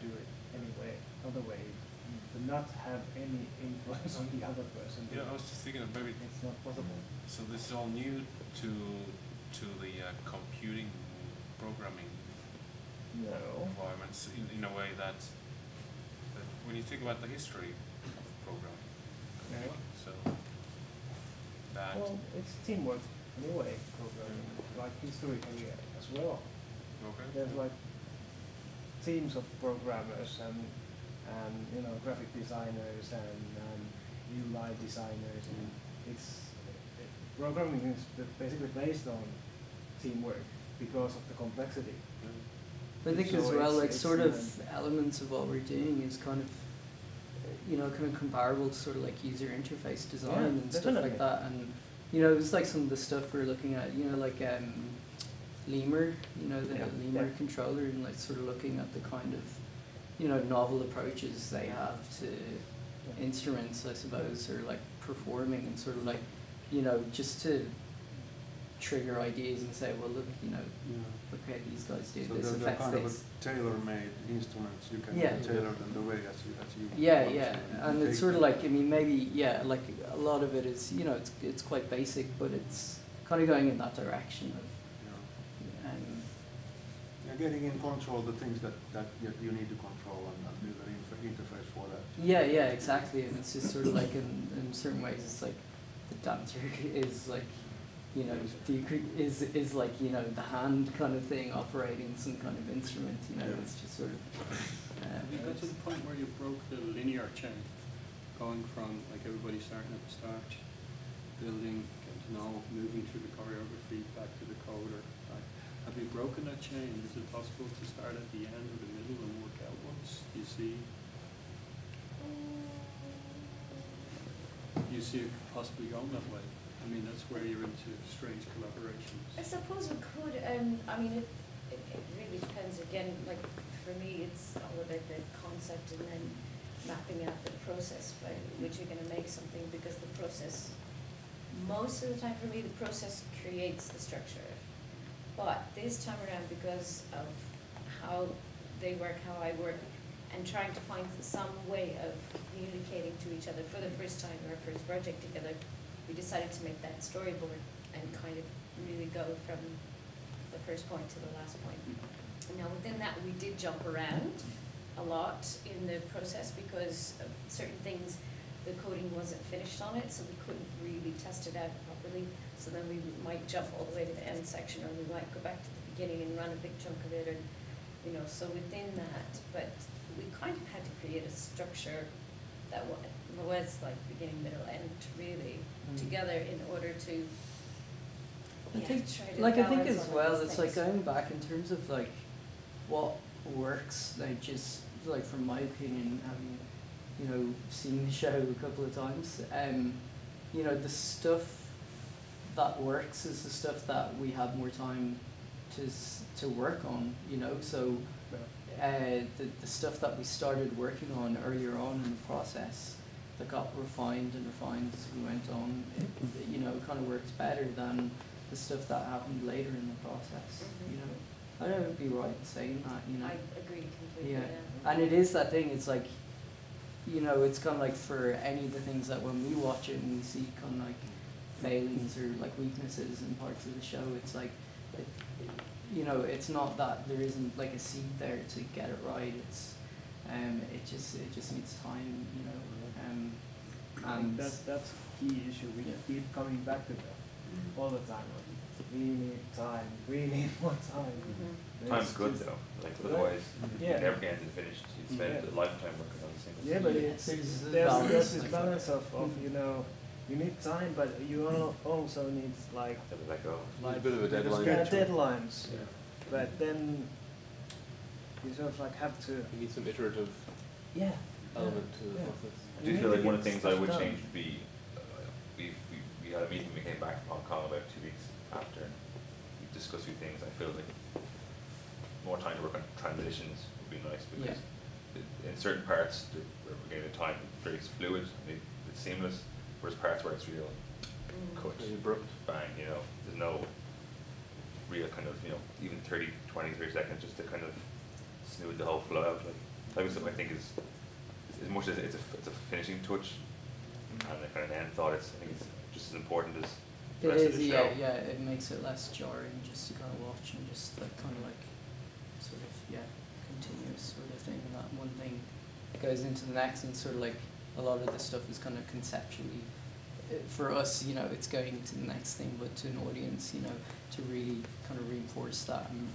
do it anyway. Other way, you do not have any influence on the other person. Yeah, I was just thinking of maybe It's not possible. so this is all new to the computing programming No. environments in a way that when you think about the history of programming, No. so that Well, it's teamwork anyway, programming, like historically as well. okay. There's like teams of programmers and you know, graphic designers and UI designers, and programming is basically based on teamwork because of the complexity. I think So as well, like it's sort of elements of what we're doing is kind of, you know, kind of comparable to sort of like user interface design Yeah, and stuff definitely. like that. And, you know, it's like some of the stuff we're looking at, you know, like Lemur, you know, the Yeah, Lemur yeah. controller, and like sort of looking at the kind of, you know, novel approaches they have to instruments, I suppose, or like performing, and sort of like, you know, just to trigger ideas and say, well, look, you know, look how these guys do So this, they're affects kind of this. a tailor-made instruments. You can Yeah. tailor them the way as you Yeah, want. yeah, So and you it's take sort of them. like, I mean, maybe, yeah, like a lot of it is, you know, it's quite basic, but it's kind of going in that direction of, You're getting in control the things that you need to control and build an interface for that. yeah, exactly, and it's just sort of like in certain ways, it's like the dancer is like, you know, is like, you know, the hand kind of thing operating some kind of instrument, you know, it's just sort of. Have you got to the point where you broke the linear chain, going from like everybody starting at the start, building, getting to know, moving through the choreography, back to the coder? Right? Have you broken that chain? Is it possible to start at the end or the middle and work out once? Do you see it possibly going that way? I mean, that's where you're into strange collaborations. I suppose we could, I mean, it really depends, again, like, for me, it's all about the concept and then mapping out the process by which you're gonna make something, because the process, most of the time for me, the process creates the structure. But this time around, because of how they work, how I work, and trying to find some way of communicating to each other for the first time, our first project together, we decided to make that storyboard and kind of really go from the first point to the last point. Now within that, we did jump around a lot in the process because of certain things, the coding wasn't finished on it, so we couldn't really test it out properly. So then we might jump all the way to the end section, or we might go back to the beginning and run a big chunk of it, or, you know, so within that, but we kind of had to create a structure that was like beginning, middle, end, really, together in order to, I think, try to like, I think balance as all well, those it's like things. going back in terms of like what works, like just like from my opinion, having, you know, seen the show a couple of times, you know, the stuff that works is the stuff that we have more time to work on, you know. So the stuff that we started working on earlier on in the process that got refined and refined as we went on, it, you know, kind of works better than the stuff that happened later in the process, you know. I don't know if it'd be right in saying that, you know. I agree completely. Yeah, and it is that thing, it's like, you know, it's kind of like for any of the things that when we watch it and we see kind of like failings or like weaknesses in parts of the show, it's like, you know, it's not that there isn't like a seed there to get it right, it's, it just needs time, you know. I think that's a key issue. We keep coming back to that all the time. We need time. We need more time. Time's good though. Like otherwise, you Yeah. never get anything finished. You spend a lifetime working on a single. Yeah, but It's- there's this balance of you know, you need time, but you also need like Have to let go. A bit of a deadline. deadlines. Yeah. But then you sort of like have to. You need some iterative Yeah. element to the Yeah. process. I do feel like one of the things I would Done. change would be, we had a meeting, we came back from Hong Kong about 2 weeks after, and we discussed a few things. I feel like more time to work on transitions would be nice, because in certain parts, we're getting the time very fluid, and it's seamless, whereas parts where it's real cut, Very abrupt. bang, you know, there's no real kind of, you know, even 30 seconds just to kind of smooth the whole flow out. Like, that was something I think is, as much as it's a finishing touch and a kind of end thought, I think it's just as important as the It rest of is, the yeah, show. yeah, it makes it less jarring just to kind of watch and just like kind of like sort of, yeah, continuous sort of thing. And that one thing goes into the next, and sort of like a lot of the stuff is kind of conceptually, for us, you know, it's going into the next thing, but to an audience, you know, to really kind of reinforce that and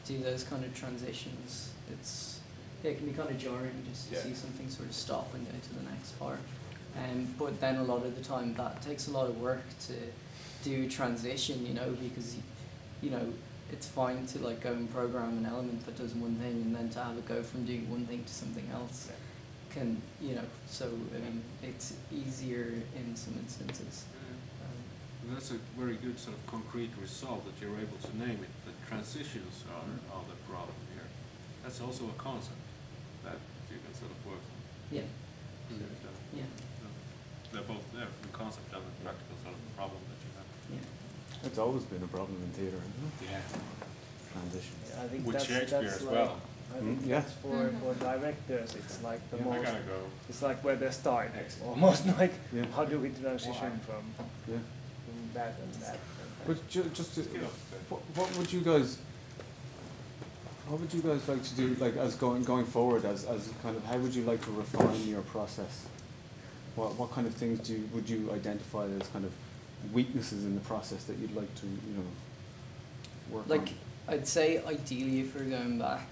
do those kind of transitions, it can be kind of jarring just to see something sort of stop and go to the next part. But then a lot of the time that takes a lot of work to do transition, you know, because, you know, it's fine to like go and program an element that does one thing, and then to have it go from doing one thing to something else can, you know, so I mean, it's easier in some instances. And that's a very good sort of concrete result that you're able to name it. The transitions are the problem here. That's also a concept that you can sort of work on. Yeah. So, Yeah. they're both there, the concept and the practical sort of problem that you have. Yeah. It's always been a problem in theatre, isn't it? Yeah. Transitions. I think With that's Shakespeare as like, well. I think Yeah. that's for directors. It's like the I most. gotta go. It's like where they start. Excellent. Almost like Yeah. how do we transition from Yeah. that and that. But just to, Get off the what would you guys like to do, like as going forward, as kind of, how would you like to refine your process? What kind of things would you identify as kind of weaknesses in the process that you'd like to, you know, work on? Like, I'd say ideally if we're going back,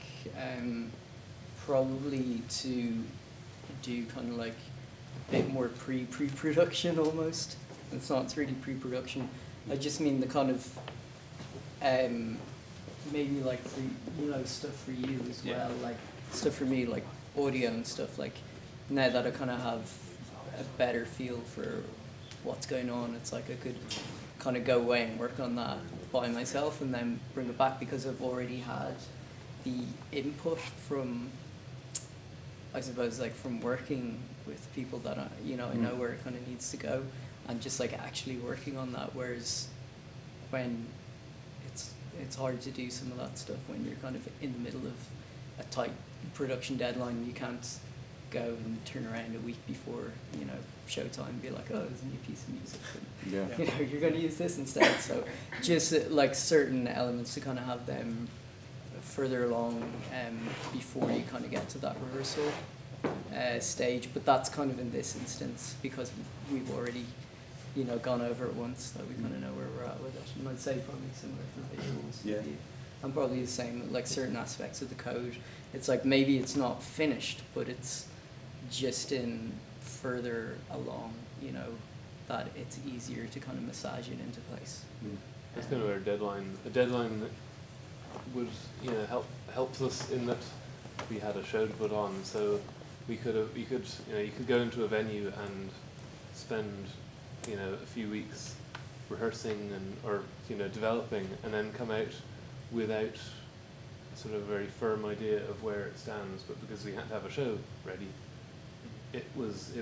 probably to do kind of like a bit more pre-production almost. It's not really pre-production. I just mean the kind of, maybe like for, you know, stuff for you as well, like stuff for me, like audio and stuff, like now that I kind of have a better feel for what's going on, it's like I could kind of go away and work on that by myself and then bring it back, because I've already had the input from, I suppose, like from working with people that I, you know, I know where it kind of needs to go, and just like actually working on that, whereas when it's hard to do some of that stuff when you're kind of in the middle of a tight production deadline. You can't go and turn around a week before, you know, showtime and be like, oh, there's a new piece of music, and, Yeah. you know, you're going to use this instead. So just like certain elements to kind of have them further along before you kind of get to that rehearsal stage. But that's kind of in this instance because we've already, you know, gone over it once, that we kind of know where we're at with it. And I'd say probably similar for visuals. Yeah. And probably the same, like certain aspects of the code. It's like maybe it's not finished, but it's just in further along, you know, that it's easier to kind of massage it into place. It's kind of our deadline. A deadline that would, you know, helps us in that we had a show to put on, so you could go into a venue and spend, you know, a few weeks rehearsing or developing, and then come out without sort of a very firm idea of where it stands. But because we had to have a show ready, it was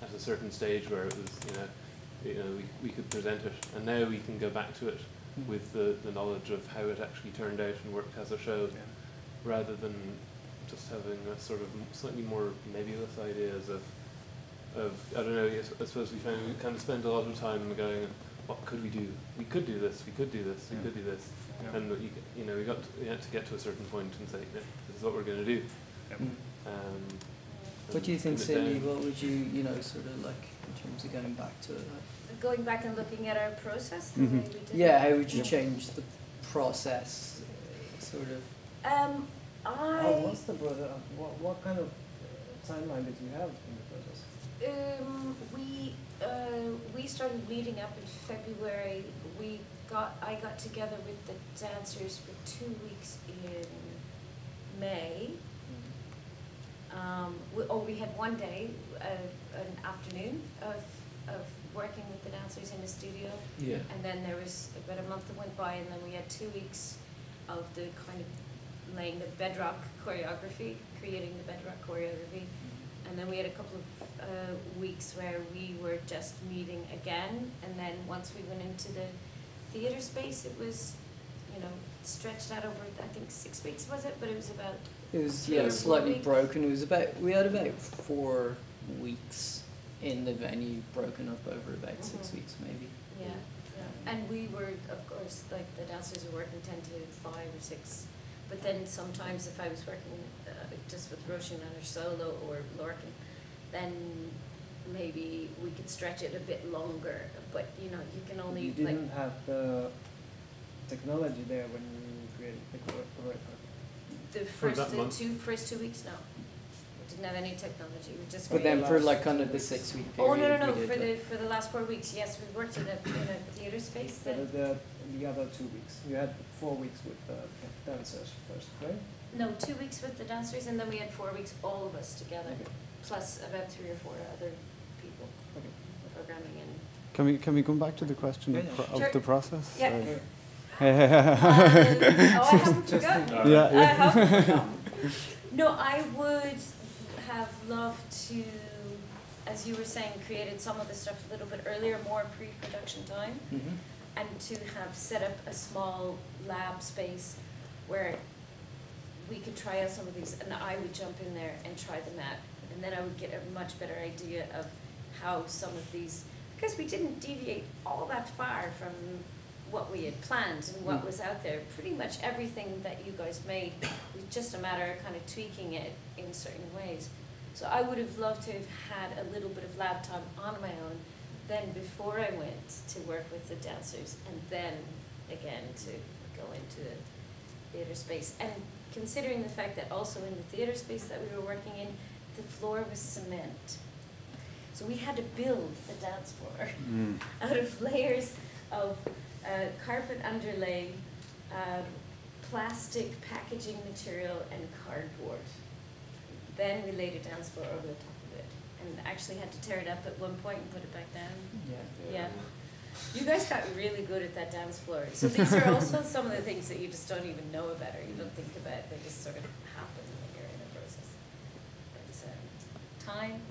at a certain stage where it was we could present it, and now we can go back to it with the knowledge of how it actually turned out and worked as a show, rather than just having a sort of slightly more nebulous ideas of I don't know. I suppose we kind of spend a lot of time going, what could we do? We could do this. We could do this. We could do this. Yeah. And we had to get to a certain point and say, this is what we're going to do. What do you think, pin it Cindy? down. What would you, sort of like in terms of going back to it? Going back and looking at our process, the way we did Yeah, it. how would you change the process, sort of? How was the brother? What kind of timeline did you have in the process? We started meeting up in February. I got together with the dancers for 2 weeks in May. We had one day, an afternoon of working with the dancers in the studio. Yeah. And then there was about a month that went by, and then we had 2 weeks of the kind of laying the bedrock choreography, creating the bedrock choreography. And then we had a couple of weeks where we were just meeting again. And then once we went into the theater space, it was, stretched out over, I think 6 weeks, was it? But it was about It was 3 or 4 slightly weeks. broken. It was we had about 4 weeks in the venue, broken up over about 6 weeks maybe. Yeah, yeah. And we were, of course, like the dancers were working 10 to 5 or 6. But then sometimes if I was working just with Roshan on her solo or Lorcan, then maybe we could stretch it a bit longer. But you can only You didn't have the technology there when you created the choreography. the first 2 weeks. No, we didn't have any technology. We just. But then created- for like kind of the 6 week period. Oh no! we did For the last 4 weeks, yes, we worked in a theater space. So Then the other 2 weeks, you had 4 weeks with the dancers first, right? no, 2 weeks with the dancers, and then we had 4 weeks all of us together, Okay. plus about 3 or 4 other people Okay. programming in. Can we come back to the question Yeah, of Sure. the process? Yeah. Sorry. Oh, I haven't forgotten. Yeah, I haven't forgotten. No, I would have loved to, as you were saying, created some of the stuff a little bit earlier, more pre-production time, and to have set up a small lab space where we could try out some of these, and I would jump in there and try them out, and then I would get a much better idea of how some of these, because we didn't deviate all that far from what we had planned and what was out there. Pretty much everything that you guys made was just a matter of kind of tweaking it in certain ways. So I would have loved to have had a little bit of lab time on my own, then before I went to work with the dancers, and then again to go into the theater space. And considering the fact that also in the theater space that we were working in, the floor was cement. So we had to build the dance floor out of layers of carpet underlay, plastic packaging material, and cardboard. Then we laid a dance floor over the top of it, and actually had to tear it up at one point and put it back down. Yeah. You guys got really good at that dance floor. So these are also some of the things that you just don't even know about or you don't think about. They just sort of happen when you're in a process. But time,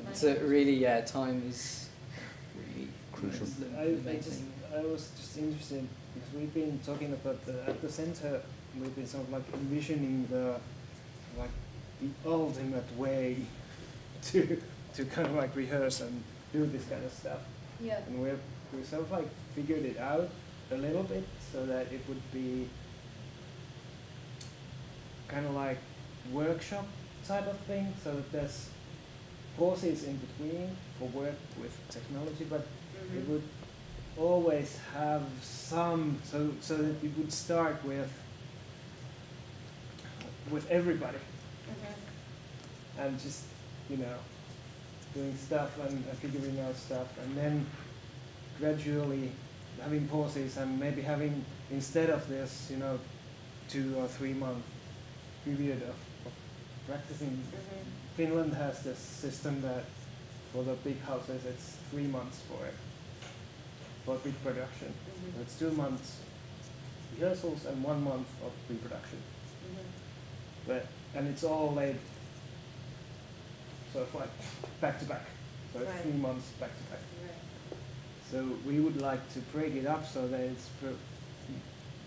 money. So really, time is really Crucial. I was just interested because we've been talking about at the center. We've been sort of like envisioning the ultimate way to kind of like rehearse and do this kind of stuff. Yeah. And we sort of like figured it out a little bit so that it would be kind of like workshop type of thing, so that there's pauses in between for work with technology, but it would always have some, so that it would start with everybody and just doing stuff and figuring out stuff, and then gradually having pauses and maybe having, instead of this 2 or 3 month period of practicing. Finland has this system that for the big houses it's 3 months for it. for pre-production. So it's 2 months rehearsals and 1 month of pre-production. And it's all laid sort of like back to back. So it's Right. 3 months back to back. Right. So we would like to break it up so that it's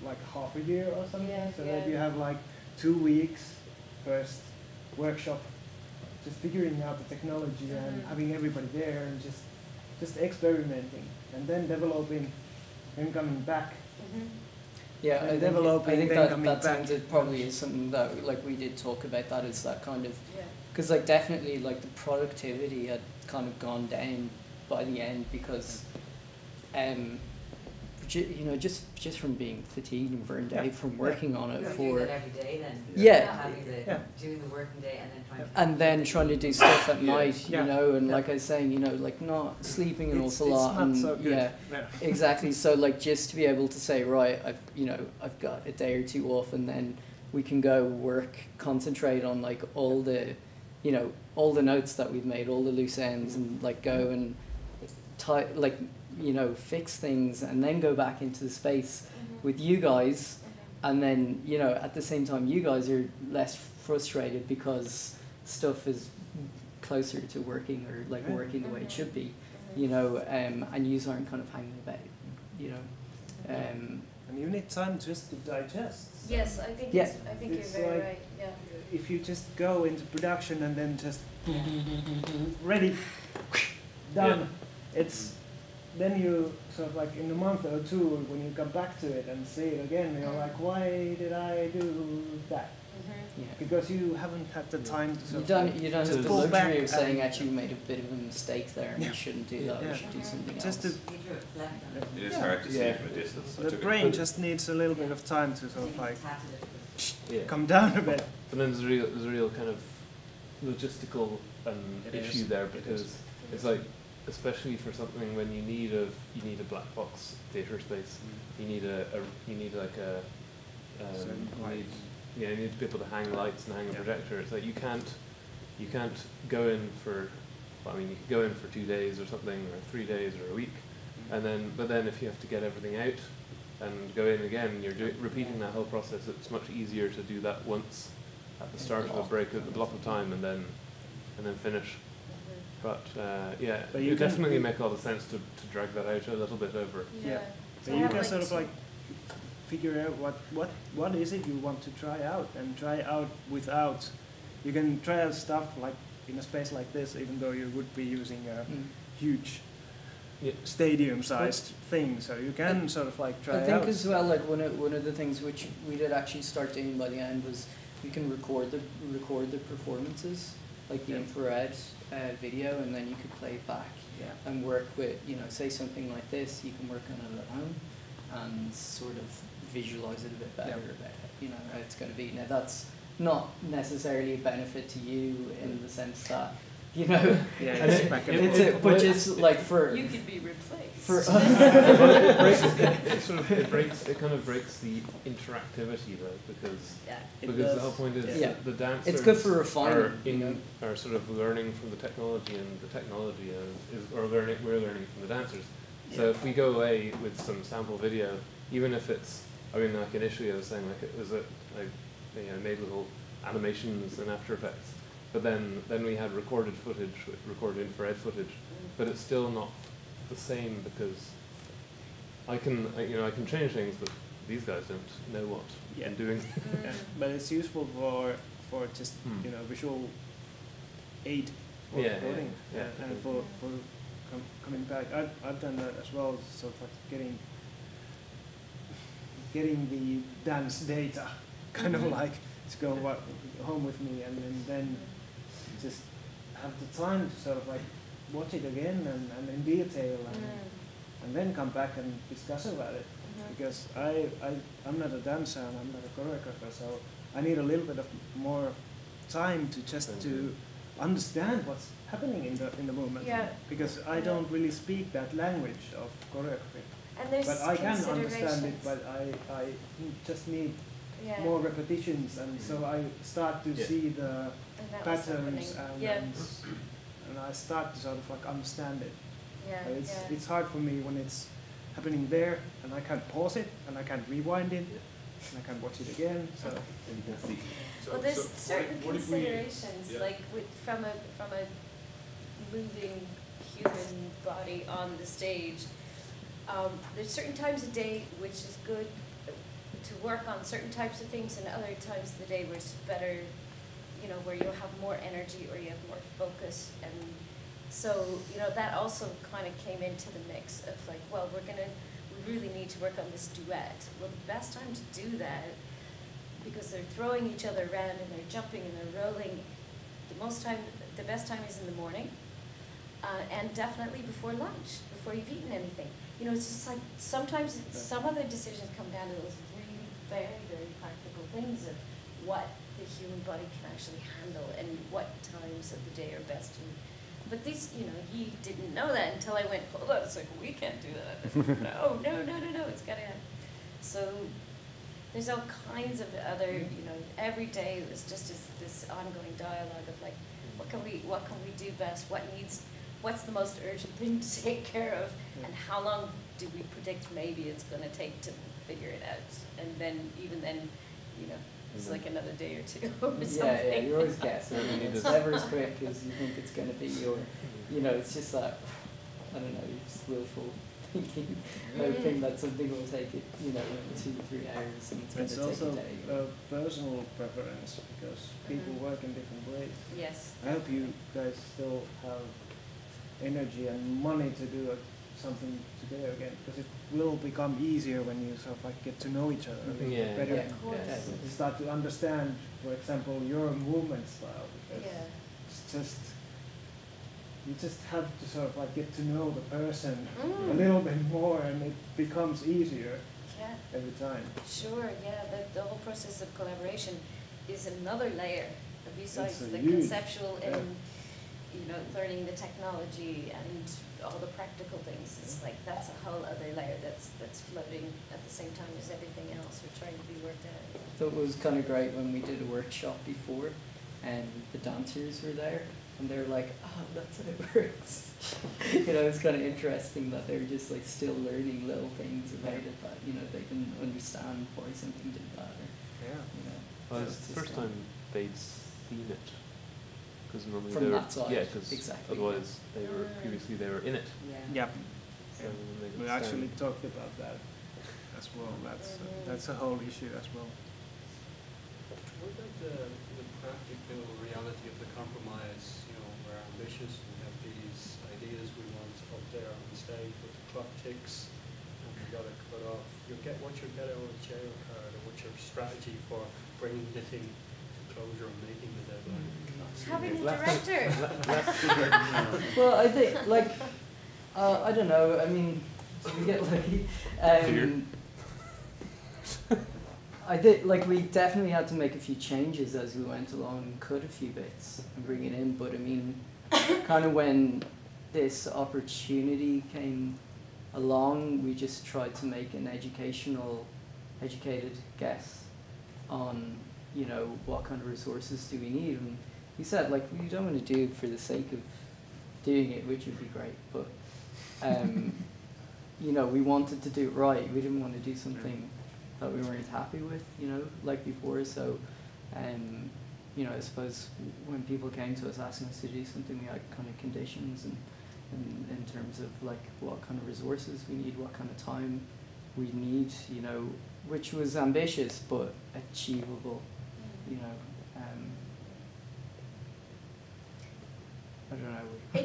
like half a year or something. Yeah, So yeah. that you have like 2 weeks first workshop, just figuring out the technology and having everybody there and just experimenting and then developing and coming back. Yeah, And I think, developing, I think then that, coming that back. sounds it probably is something that, like, we did talk about, that is that kind of, Yeah. because, like, definitely, like, the productivity had kind of gone down by the end because, you know, just from being fatigued and burned out from working on it You're for, doing that every day then. Yeah. Not having the, Yeah. doing the working day and then trying to. and then trying to do stuff at Yeah. night, Yeah. you know, and Yeah. like I was saying, you know, like, not sleeping an It's awful lot, not and so good. yeah, exactly. So, like, just to be able to say, right, I've got a day or two off, and then we can go work, concentrate on, like, all the, you know, all the notes that we've made, all the loose ends, and, like, go and like, you know, fix things, and then go back into the space with you guys, and then, you know, at the same time, you guys are less frustrated because stuff is closer to working, or like Yeah. working the way it should be, you know, and you aren't kind of hanging about, you know. And you need time just to digest. Yes, I think Yeah. I think you're It's very like- right. Yeah. If you just go into production and then just ready, done, it's then you sort of like in a month or two when you come back to it and see it again, you're like, why did I do that? Yeah. Because you haven't had the time to You sort of don't, like you don't just have the pull back luxury of saying, and- actually, we made a bit of a mistake there, and Yeah. we shouldn't do that, Yeah. we should do something just else. to You need to reflect on it. It is Yeah. hard to see Yeah. from a distance. I the took brain it. just needs a little bit of time to sort of Taking like it, tap it. Yeah. come down a bit. But then there's a real kind of logistical It is. issue there, It because is. it's like, especially for something when you need a black box theatre space, you need like a Certain you height. need, yeah, you need to be able to hang lights and hang a Yeah. projector. It's like you can't go in for, well, I mean, you could go in for 2 days or something, or 3 days or a week, and then, but then if you have to get everything out and go in again, you're repeating that whole process. It's much easier to do that once at the start of a break, at the block of time, and then finish. But yeah, But it you can- definitely make a lot of sense to drag that out a little bit over. Yeah. So So I you have, can like, sort of like figure out what is it you want to try out, and try out without. You can try out stuff like in a space like this, even though you would be using a huge Yeah. stadium-sized thing. So you can sort of like try I think out. as well, like, one of the things which we did actually start doing by the end was you can record the performances, like the Yeah. infrared video, and then you could play it back Yeah. and work with, you know, say something like this, you can work on it at home and sort of visualize it a bit better Yeah. about, you know, how it's going to be. Now, that's not necessarily a benefit to you in the sense that, you know, Yeah, and it's back and it's forth. but just like for You could be replaced. for It kind of breaks the interactivity though, because Yeah. It because the does. whole point is Yeah. that the dancers It's good for are refining, you know. are sort of learning from the technology, and the technology we're learning from the dancers. So if we go away with some sample video, even if it's, I mean, like initially I was saying, like, it was like, you know, made little animations in After Effects, but then we had recorded footage, recorded infrared footage, but it's still not the same, because I can change things, but these guys don't know what Yeah. I'm doing. Yeah. But it's useful for just you know, visual aid for Yeah, recording. yeah. And for coming back, I've done that as well. So like getting the dance data, kind of like to go home with me, and then just have the time to sort of like watch it again and in detail, and then come back and discuss about it. Because I'm not a dancer and I'm not a choreographer, so I need a little bit of more time to just to understand what's happening in the movement. Yeah. Because I don't really speak that language of choreography. And there's But I can understand it, considerations. but I just need Yeah. more repetitions, and so I start to Yeah. see the And that was patterns happening. Yeah. and I start to sort of like understand it. Yeah. But it's hard for me when it's happening there, and I can't pause it, and I can't rewind it, and I can't watch it again. So Well, there's certain what if we- considerations, yeah. like from a moving human body on the stage. There's certain times of day which is good to work on certain types of things, and other times of the day where it's better, you know, where you have more energy or you have more focus. And so, you know, that also kind of came into the mix of like, well, we really need to work on this duet. Well, the best time to do that, because they're throwing each other around and they're jumping and they're rolling, the best time is in the morning, and definitely before lunch, before you've eaten anything. You know, it's just like sometimes some other decisions come down to those really very, very practical things of what the human body can actually handle and what times of the day are best to. But these, you know, he didn't know that until I went, hold on, it's like, we can't do that. No, it's gotta happen. So there's all kinds of other, you know, every day it was just this ongoing dialogue of like, what can we do best? What's the most urgent thing to take care of? And how long do we predict maybe it's gonna take to figure it out? And then, even then, you know, it's like another day or two or something. Yeah, you always guess. I mean, it's never as quick as you think it's going to be, or, you know, it's just like, I don't know, just willful thinking, hoping that something will take it, you know, 2 to 3 hours, and it's going to take also a day. personal preference, because people work in different ways. Yes. I hope you guys still have energy and money to do something together again, because it will become easier when you sort of like get to know each other a little bit better. Yeah, Of course. You start to understand, for example, your movement style, because Yeah. it's just, you just have to sort of like get to know the person a Mm. little bit more, and it becomes easier Yeah. every time. Sure, yeah, the whole process of collaboration is another layer besides It's a the huge, conceptual yeah. and, you know, learning the technology and all the practical things. It's like, that's a whole other layer that's floating at the same time as everything else we're trying to be worked out. I thought it was kind of great when we did a workshop before, and the dancers were there, and they were like, oh, that's how it works. You know, it's kind of interesting that they're just like still learning little things about it that, you know, they can understand why something did that, or, Yeah. you know. Well, so it's it's the just, first time they'd seen it. Because normally From they were, that side, yeah, because exactly. otherwise previously they were in it. Yep. So when they We got actually started- talked about that as well. That's a whole issue as well. What about the practical reality of the compromise? You know, we're ambitious, we have these ideas we want up there on stage, but the clock ticks and we got to cut off. What's your get out of jail card, or what's your strategy for bringing the thing to closure and making the deadline? Having a director. Well, I think, like, I don't know, I mean, did we get lucky? I think, like, we definitely had to make a few changes as we went along and cut a few bits and bring it in, but I mean, kind of when this opportunity came along, we just tried to make an educated guess on, you know, what kind of resources do we need. And he said, like, we don't want to do it for the sake of doing it, which would be great, but, you know, we wanted to do it right. We didn't want to do something that we weren't happy with, you know, like before. So, you know, I suppose when people came to us asking us to do something, we had kind of conditions and in terms of like what kind of resources we need, what kind of time we need, you know, which was ambitious but achievable, you know. I don't know. I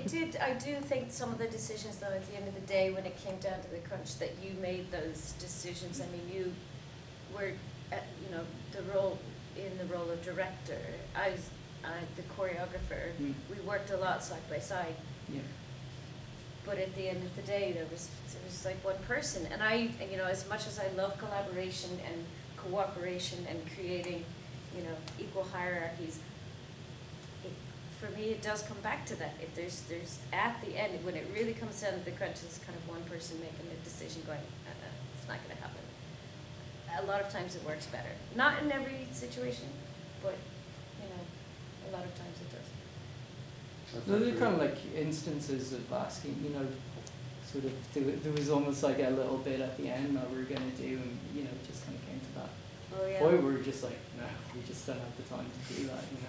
do think some of the decisions, though, at the end of the day, when it came down to the crunch, that you made those decisions. I mean, you were, you know, the role of director. I was the choreographer. We worked a lot side by side. Yeah. But at the end of the day, there was like one person. And you know, as much as I love collaboration and cooperation and creating, you know, equal hierarchies, for me, it does come back to that. If there's at the end, when it really comes down to the crunch, it's kind of one person making a decision going, it's not going to happen. A lot of times it works better. Not in every situation, but, you know, a lot of times it does. Those are kind of like instances of asking, you know, sort of there was almost like a little bit at the end that we were going to do, and you know, it just kind of came to that Oh, yeah. point where we were just like, no, we just don't have the time to do that, you know.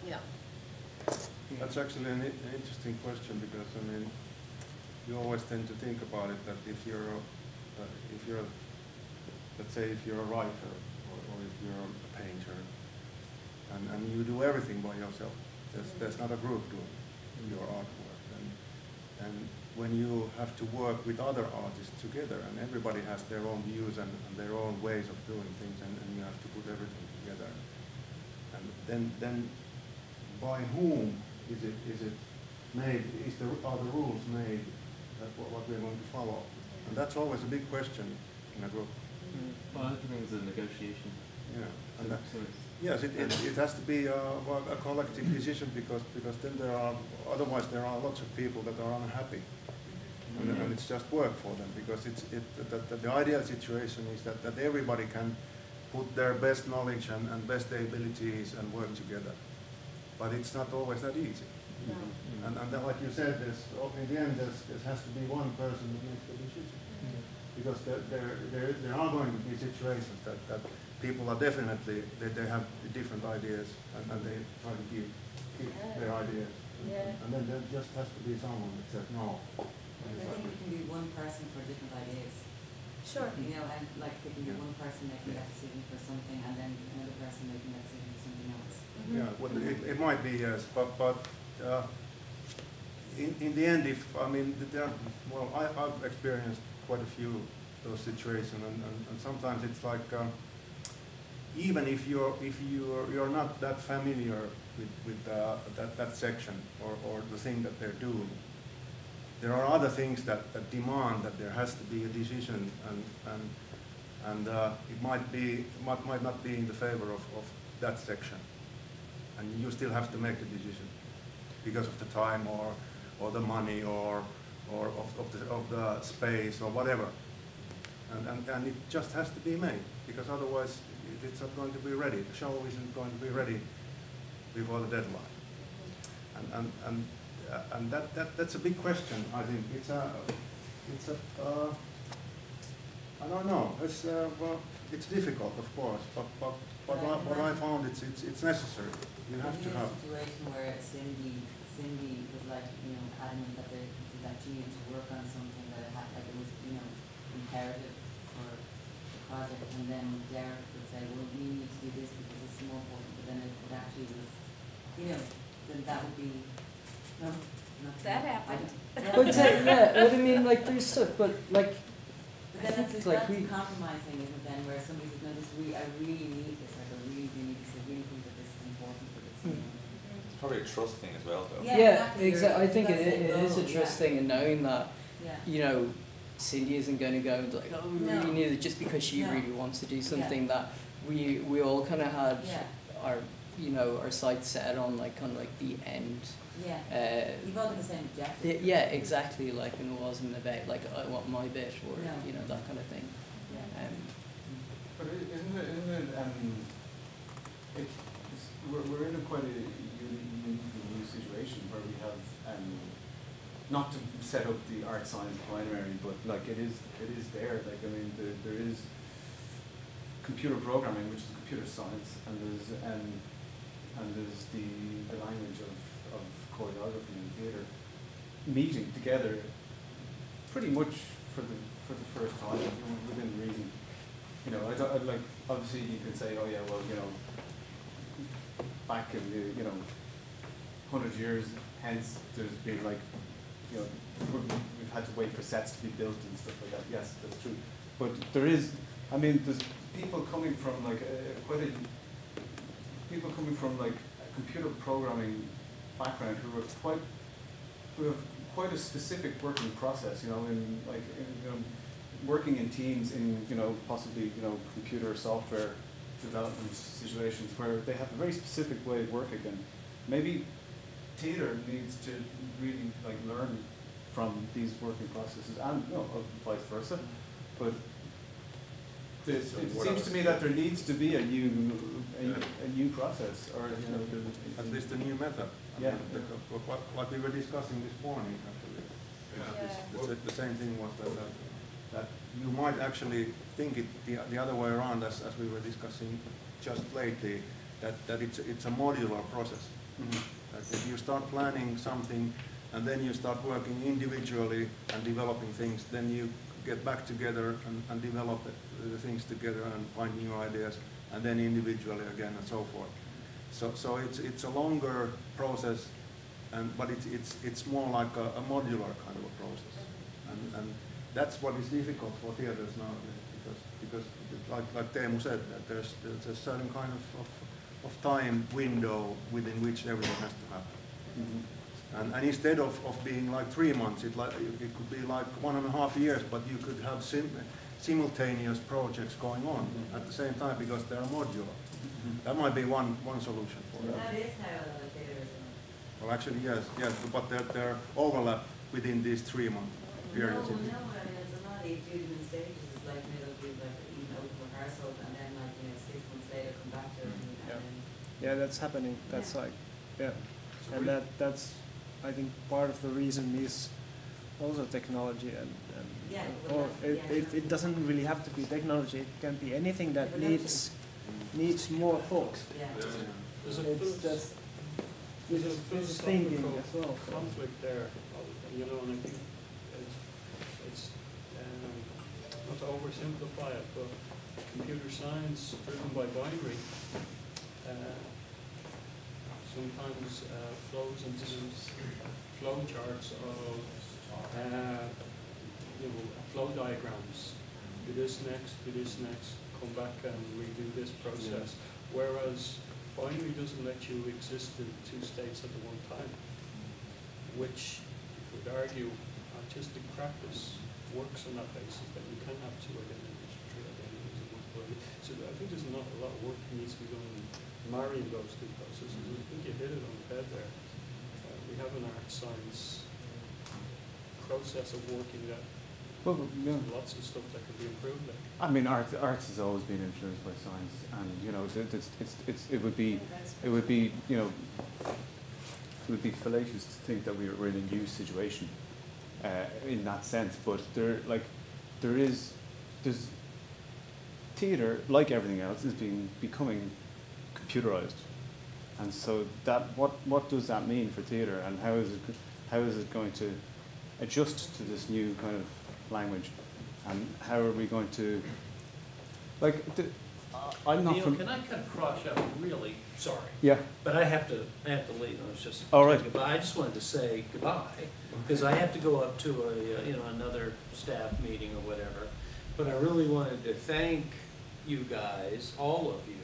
Yeah. That's actually an interesting question, because I mean, you always tend to think about it that if you're, let's say if you're a writer or if you're a painter, and you do everything by yourself, there's not a group doing your artwork, and when you have to work with other artists together, and everybody has their own views and their own ways of doing things, and you have to put everything together, and then by whom is it made? Are the rules made that what we're going to follow? And that's always a big question in a group. Well, everything is a negotiation. Yeah, and that, So yes, it has to be a collective decision, because then otherwise there are lots of people that are unhappy, and it's just work for them, because the ideal situation is that everybody can put their best knowledge and best abilities and work together, but it's not always that easy. No. And then, like you said, in the end there has to be one person that makes the decision, because there are going to be situations that people are definitely, they have different ideas, and they try to keep their ideas. And then there just has to be someone that says no. I think it can be one person for different ideas. Sure. You know, and like it can be one person making that decision for something, and then another person making that decision for something else. Yeah, well, it might be, yes, but in the end, I've experienced quite a few of those situations, and sometimes it's like, even if you're not that familiar with that section or the thing that they're doing, there are other things that demand that there has to be a decision, and it might not be in the favor of that section, and you still have to make the decision because of the time or the money or of the space or whatever, and it just has to be made, because otherwise it's not going to be ready. The show isn't going to be ready before the deadline, and that's a big question. I think it's a I don't know. It's difficult, of course, but what I found it's necessary. You have to have. A situation where Cindy was like, you know, adamant that she needed to work on something that it was, you know, imperative for the project, and then Derek would say, well, we need to do this because it's more important, but then it actually was, you know, then that would be, no, not That happened. But yeah, what I mean, like there's stuff, but like. But then that's like compromising, isn't it, then, where somebody says, no, I really need this, like I really do need this, I really think that this is important for this, you know. It's probably a trust thing as well, though. Yeah, exactly. exactly. I think That's it is a goal, trust thing, and knowing that, Yeah. you know, Cindy isn't going to go and like, oh, we really No. need it just because she No. really wants to do something that we all kind of had our, you know, our sights set on, like kind of like the end. Yeah. You've all got the same objective. Yeah, exactly. Like, and it wasn't about like I want my bit or No. you know, that kind of thing. Yeah. But we're in a quite a unique situation where we have not to set up the art science primary, but like it is there. Like I mean, there is computer programming, which is computer science, and there's the language of choreography and theatre meeting together pretty much for the first time, within reason. You know, I'd like, obviously you could say, oh yeah, well, you know, back in the, you know, 100 years hence, there's been like, you know, we've had to wait for sets to be built and stuff like that. Yes, that's true. But there is, I mean, there's people coming from like people coming from like a computer programming background who have quite a specific working process, you know, in like, you know, working in teams in, you know, possibly, you know, computer software development situations where they have a very specific way of working, and maybe theatre needs to really like learn from these working processes, and you know, vice versa. But it seems to me that there needs to be a new process, or you know, at least a new method. Yeah. What we were discussing this morning, actually. The same thing was that you might actually think it the other way around, as we were discussing just lately, that it's a modular process. Mm-hmm. That if you start planning something and then you start working individually and developing things, then you get back together and develop the things together and find new ideas, and then individually again and so forth. So it's a longer process, but it's more like a modular kind of a process, and that's what is difficult for theaters now, because like Teemu said, that there's a certain kind of time window within which everything has to happen. Mm-hmm. And instead of being like 3 months, it could be like 1.5 years, but you could have simultaneous projects going on at the same time because they're modular. Mm-hmm. That might be one solution for that. That is how a lot of theaters are. Well, actually, yes, but they're overlap within these 3 month periods. No, I mean, it's a lot of you do them in stages. It's like middle do like even open rehearsal and then like 6 months later come back to it and then. Yeah, that's happening. That's Yeah. like, yeah, and that's I think part of the reason is also technology and Yeah, or it doesn't really have to be technology. It can be anything that needs more thought. Yeah. There's It's just there's a this thinking philosophical as well. So. conflict there, and I think it's not to oversimplify it, but computer science driven by binary sometimes flows into flow charts of flow diagrams. Do this next, come back and redo this process. Whereas binary doesn't let you exist in 2 states at the one time, which you could argue artistic practice works on that basis, that you can have 2 identities, 3 identities, and multiple identities. So I think there's not a lot of work that needs to be done in marrying those 2 processes. I think you hit it on the head there. We have an art science process of working that there's lots of stuff that can be improved there. I mean, arts has always been influenced by science, and it would be it would be fallacious to think that we're in a new situation in that sense. But there's theatre, like everything else, is becoming computerized, and so that what does that mean for theatre, and how is it going to adjust to this new kind of language, and how are we going to I'm not. Neil, can I cut across? I'm really sorry. Yeah. But I have to leave. I was just All right. goodbye. I just wanted to say goodbye because I have to go up to another staff meeting or whatever. But I really wanted to thank you guys, all of you,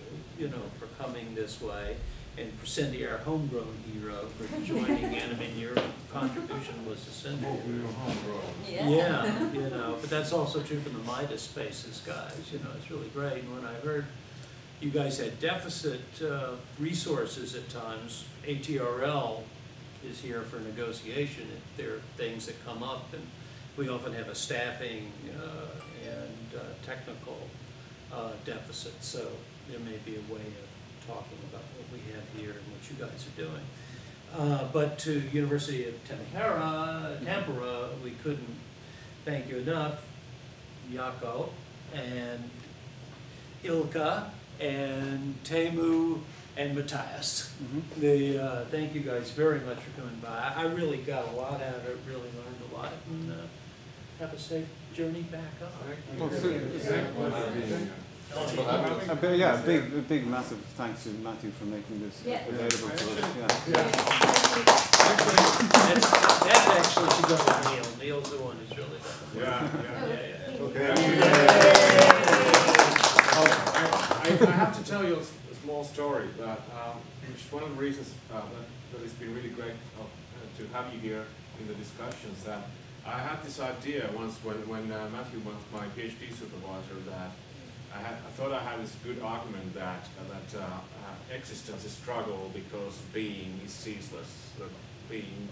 for coming this way, and for Cindy, our homegrown hero, for joining in. I mean, your contribution was essential. Yeah, but that's also true for the Mida Spaces guys. It's really great. And when I heard you guys had deficit resources at times, ATRL is here for negotiation if there are things that come up, and we often have a staffing and technical deficit. So there may be a way of talking about what we have here and what you guys are doing. But to University of Tampere, we couldn't thank you enough, Jaakko and Ilka and Teemu and Matthias. Mm-hmm. Thank you guys very much for coming by. I really got a lot out of it, really learned a lot, and have a safe journey back up. A big massive thanks to Matthew for making this available to us. That's actually should go to Neil. Neil's the one who's really done it. I have to tell you a small story that which is one of the reasons that it's been really great to have you here in the discussions. I had this idea once when Matthew was my PhD supervisor that I thought I had this good argument that existence is struggle because being is ceaseless. That being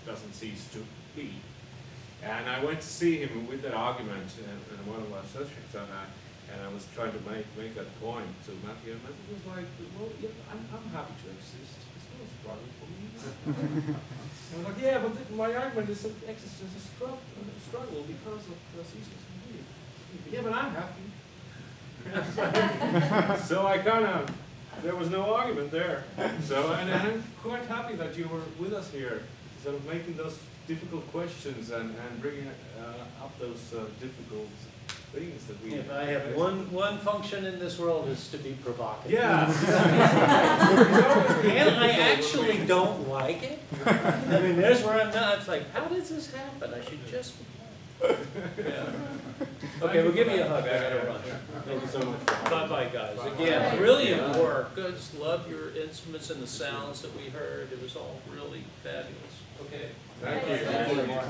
doesn't cease to be. And I went to see him with that argument in one of our sessions, and I was trying to make that point to Matthew, and Matthew was like, well, yeah, I'm happy to exist. It's not a struggle for me. I was like, yeah, but my argument is that X is just a struggle because of the seasons and years. Yeah, but I'm happy. So I kind of, there was no argument there. So, and I'm quite happy that you were with us here, sort of making those difficult questions and bringing up those difficult things that we... If I have one function in this world is to be provocative. Yeah. And I actually don't like it. I mean, there's where I'm not. It's like, how does this happen? I should just... Yeah. Okay, well, give me a hug. I gotta run. Thank you so much. Bye-bye, guys. Again, brilliant work. I just love your instruments and the sounds that we heard. It was all really fabulous. Okay. Thank you.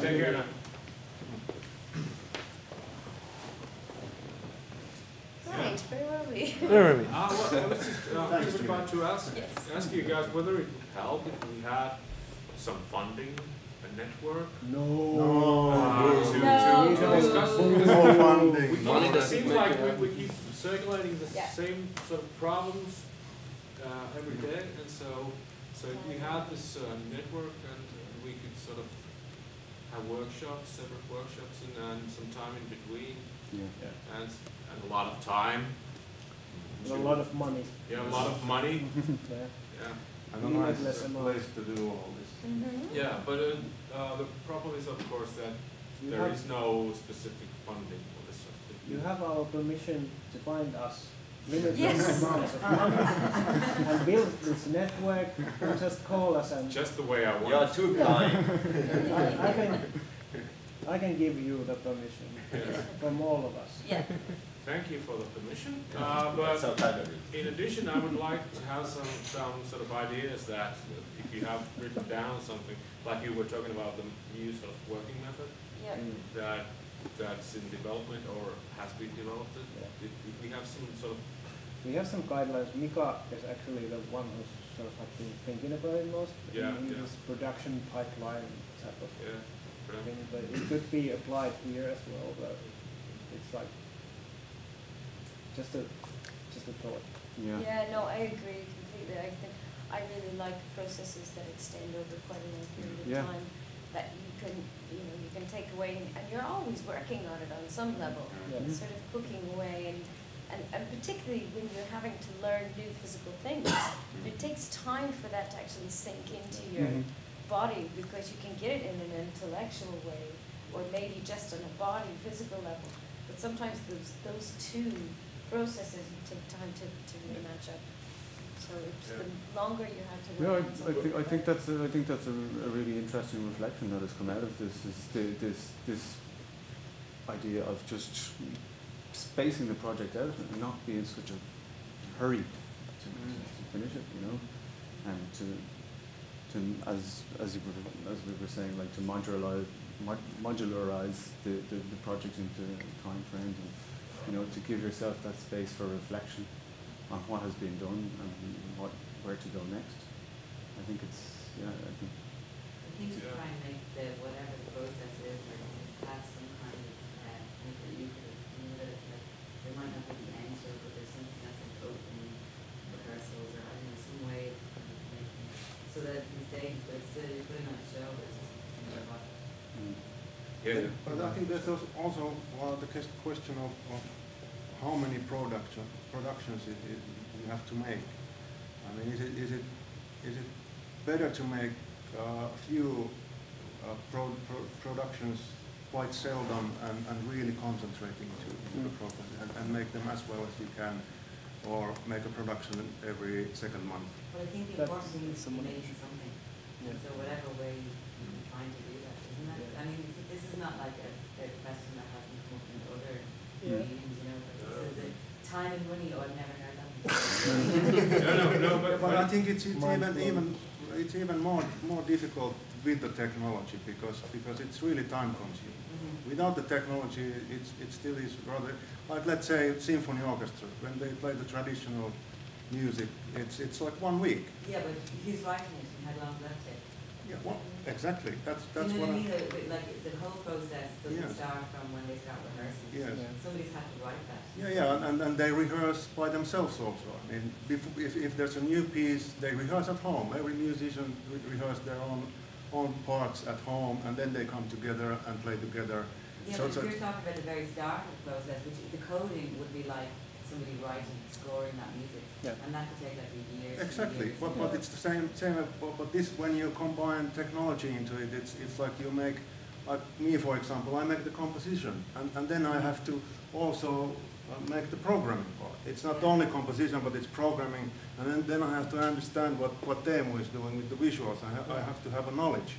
Take care now. Right, where are we? Where are we? Well, I was just about to ask you guys whether it would help if we had some funding, a network, to discuss No funding. It seems like we keep circulating the same sort of problems every day, and so if we had this network and we could sort of have workshops, separate workshops, and some time in between, and a lot of time. A lot of money. Yeah, a lot of money. Yeah. Yeah. And a nice place to do all this. Yeah, but the problem is, of course, that there is no specific funding for this sort of thing. You have our permission to find us limitless Yes. amounts of money and build this network. And just call us and Just the way I want. You're too kind. I can give you the permission from all of us. Yeah. Thank you for the permission. But in addition, I would like to have some sort of ideas that if you have written down something, like you were talking about the new sort of working method Yeah. that's in development or has been developed. If we have some sort of We have some guidelines. Mika is actually the one who's sort of like been thinking about it most. In this production pipeline type of thing. But it could be applied here as well, but it's like just a thought. Yeah, no, I agree completely. I think I really like processes that extend over quite a long period of time that you can take away, and you're always working on it on some level. It's sort of cooking away, and particularly when you're having to learn new physical things, it takes time for that to actually sink into your body, because you can get it in an intellectual way, or maybe just on a body, physical level. But sometimes those two processes take time to really match up. So it's the longer you have to work on something. I think that's a really interesting reflection that has come out of this. Is this idea of just spacing the project out and not be in such a hurry to finish it, and to as we were saying, like to modularize the project into time frames, and to give yourself that space for reflection on what has been done and where to go next. I think it's I think to try and make whatever the process is, have some kind of make it lucrative. That it's like there might not be the end to it, but there's something that's like open rehearsals, or I don't know, some way of kind of making it so that it's staged, but it's still you're putting on a show, but it's just something about it. But I think there's also the question of how many productions you have to make. I mean, is it better to make a few productions quite seldom and really concentrating to the process and make them as well as you can, or make a production every second month? But I think the important thing is to be making something. And so whatever way you can find to do that, isn't that? I mean, this is not like a question that hasn't come up in other meetings, This is time and money. Oh, I've never heard that before. But I think it's even more difficult with the technology because it's really time consuming. Without the technology, it still is rather like, let's say, symphony orchestra. When they play the traditional music, it's like 1 week. Yeah, but he's writing it, and how long does that take? Yeah, well, exactly. That's Do you know what what I mean? Like the whole process doesn't Yes. start from when they start rehearsing. Yes. Somebody's had to write that. Yeah, and they rehearse by themselves also. I mean, if there's a new piece, they rehearse at home. Every musician rehearse their own parts at home, and then they come together and play together. Yeah, So but if you're talking about the very start of the process, which the coding would be like somebody writing, scoring that music, and that could take like a year. Exactly, years. but it's the same. But this, when you combine technology into it, it's like you make, like me for example, I make the composition, and then I have to also make the programming part. It's not only composition, but it's programming, and then I have to understand what Teemu is doing with the visuals. I have to have a knowledge,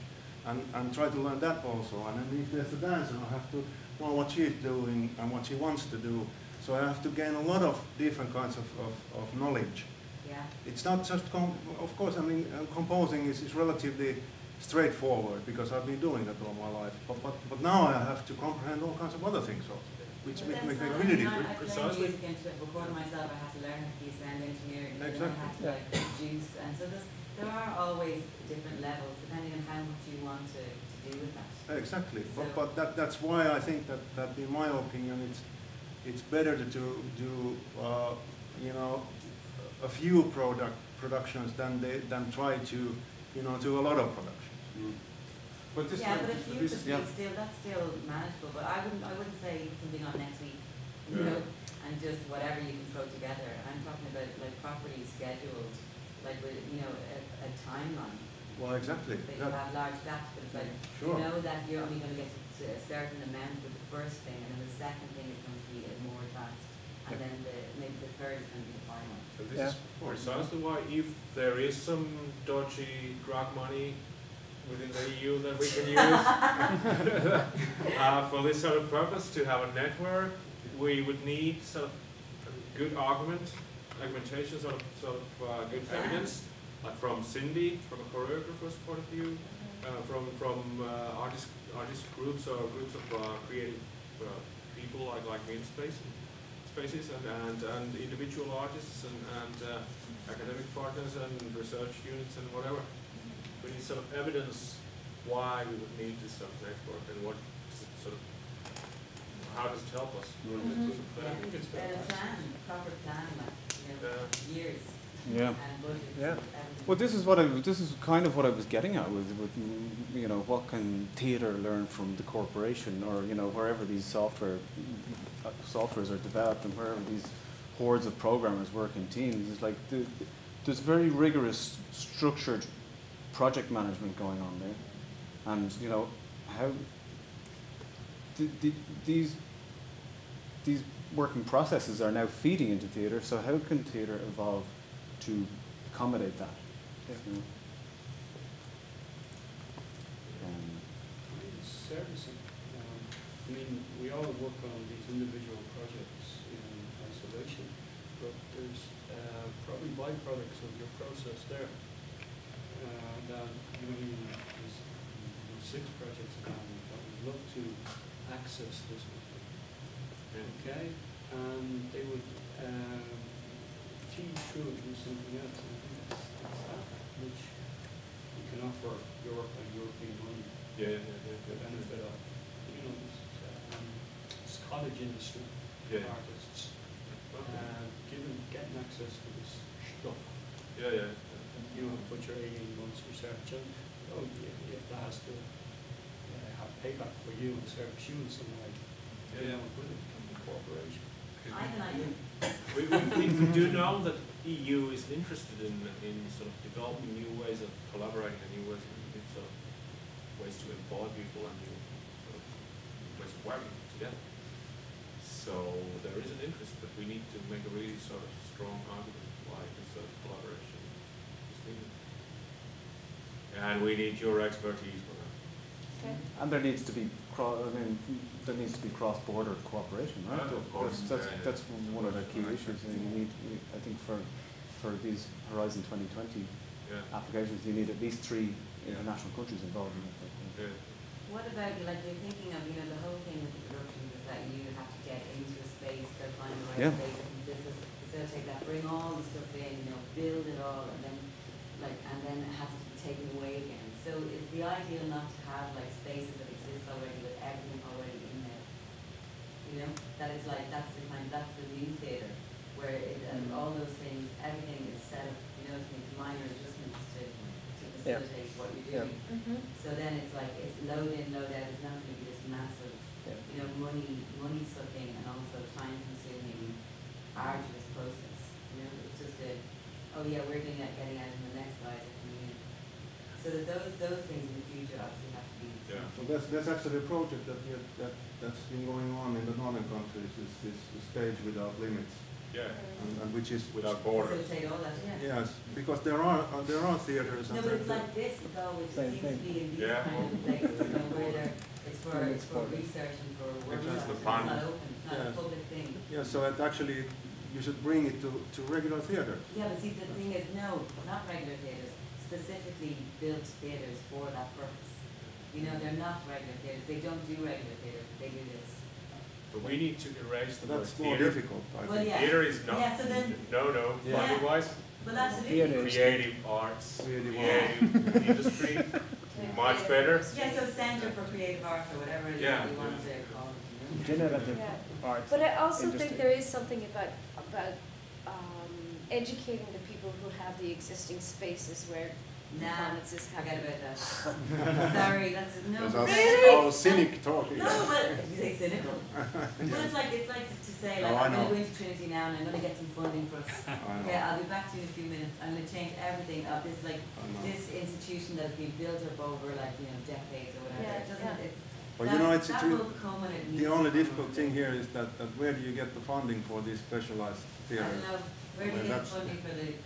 and try to learn that also. And then if there's a dancer, I have to know what she's doing and what she wants to do. So I have to gain a lot of different kinds of knowledge. Yeah. It's not just, of course, I mean, composing is relatively straightforward because I've been doing that all my life. But now I have to comprehend all kinds of other things also, which make it really different. I've learned music and to record myself. I have to learn how to be a sound engineer. And Exactly. I have to like produce, and so there are always different levels depending on how much you want to do with that. Exactly. So But that's why I think that in my opinion it's better to do you know, a few productions than try to, you know, do a lot of productions. But this yeah, but if you this could still, that's still manageable. But I wouldn't say something on next week, you know, and just whatever you can throw together. I'm talking about like properly scheduled, like with, you know, a timeline. Well, exactly. That you have large gaps, but it's like Sure. you know that you're only going to get to a certain amount with the first thing, and then the second thing is going to be more advanced, and then maybe the third is going to be the final. So this is precisely why if there is some dodgy drug money within the EU that we can use for this sort of purpose, to have a network, we would need sort of a good argumentation, sort of good evidence, like from Cindy, from a choreographer's point of view, from artist groups or groups of creative people like Mida Spaces and individual artists and academic partners and research units and whatever. We need sort of evidence why we would need this sort of network and what sort of, how does it help us? I think it's Proper plan, like, you know, years. Yeah. And budgets. Yeah. And everything. Well, this is kind of what I was getting at with you know, what can theatre learn from the corporation, or you know, wherever these softwares are developed and wherever these hordes of programmers work in teams. It's like there's very rigorous, structured project management going on there, and you know how these working processes are now feeding into theatre. So how can theatre evolve to accommodate that? Yeah. You know? Servicing. I mean, we all work on these individual projects in isolation, but there's probably byproducts of your process there. That maybe there's 6 projects now that would look to access this with them. Okay, and they would teach through it with something else. And I think that's that which we can offer Europe and European money. Yeah. The benefit of, you know, this college industry artists, getting access to this stuff. Yeah. You know, put your 18 months research and if that has to have payback for you and service you in some way, you know, with it become a corporation. I have an idea. We do know that EU is interested in sort of developing new ways of collaborating and new ways to employ people and new sort of ways of working together. So there is an interest, but we need to make a really sort of strong argument why this sort of collaboration is needed. And we need your expertise for that. Okay. And there needs to be cross-border cooperation, right? Of course. That's one of the key issues. And you need, I think, for these Horizon 2020 applications, you need at least 3 international countries involved in it. What about, like, you're thinking of, you know, the whole thing with the productions is that you have to get into a space, go find the right space, and facilitate that, bring all the stuff in, you know, build it all, and then it has to be taken away again. So is the ideal not to have like spaces that exist already with everything already in there? You know, that is like, that's the new theatre, where all those things, everything is set up, you know, it's needs minor adjustments to facilitate what you're doing. So then it's like, it's load in, load out, it's not going to be this massive, you know, money sucking and also time consuming, arduous process. You know, it's just oh yeah, we're doing that, getting out in the next slide. So that those things in the future obviously have to be. Yeah. So there's actually a project that's been going on in the northern countries, is this stage without limits. Yeah. And which is without borders. Facilitate all that, yeah. Yes, because there are theaters. No, but it's like this. It's always it seems to be in these kind of places, you know, where it's for research and for workshops. It's not open. It's not a public thing. Yeah. So it actually, you should bring it to regular theater. Yeah, but see, the thing is, no, not regular theaters. Specifically built theaters for that purpose. You know, they're not regular theaters. They don't do regular theater. They do this. But we need to erase the word That's more theatre. difficult, I Well, think. yeah. Theatre is not. Yeah, so then. No. Yeah. Funding wise, Well, absolutely. creative arts, Creative creative industry, much better. Yeah, so Centre for Creative Arts or whatever it is Yeah. that you want to call it. Generative Yeah. arts. But I also industry. think there is something about educating the people who have the existing spaces where Nah, performances forget happen. about that. Sorry, that's no. That's all cynic talking. No, but you say cynical. Well, it's like to say like Oh, I I'm going know. to go into Trinity now and I'm going to get some funding for us. I know. Okay, I'll be back to you in a few minutes. I'm going to change everything of this I know. this institution that's been built up over like decades or whatever. Yeah, It doesn't. yeah. It's, But you know, it's that will come when it needs the to only come. difficult thing here is that where do you get the funding for these specialized I theaters? don't know. Where do you get the funding for these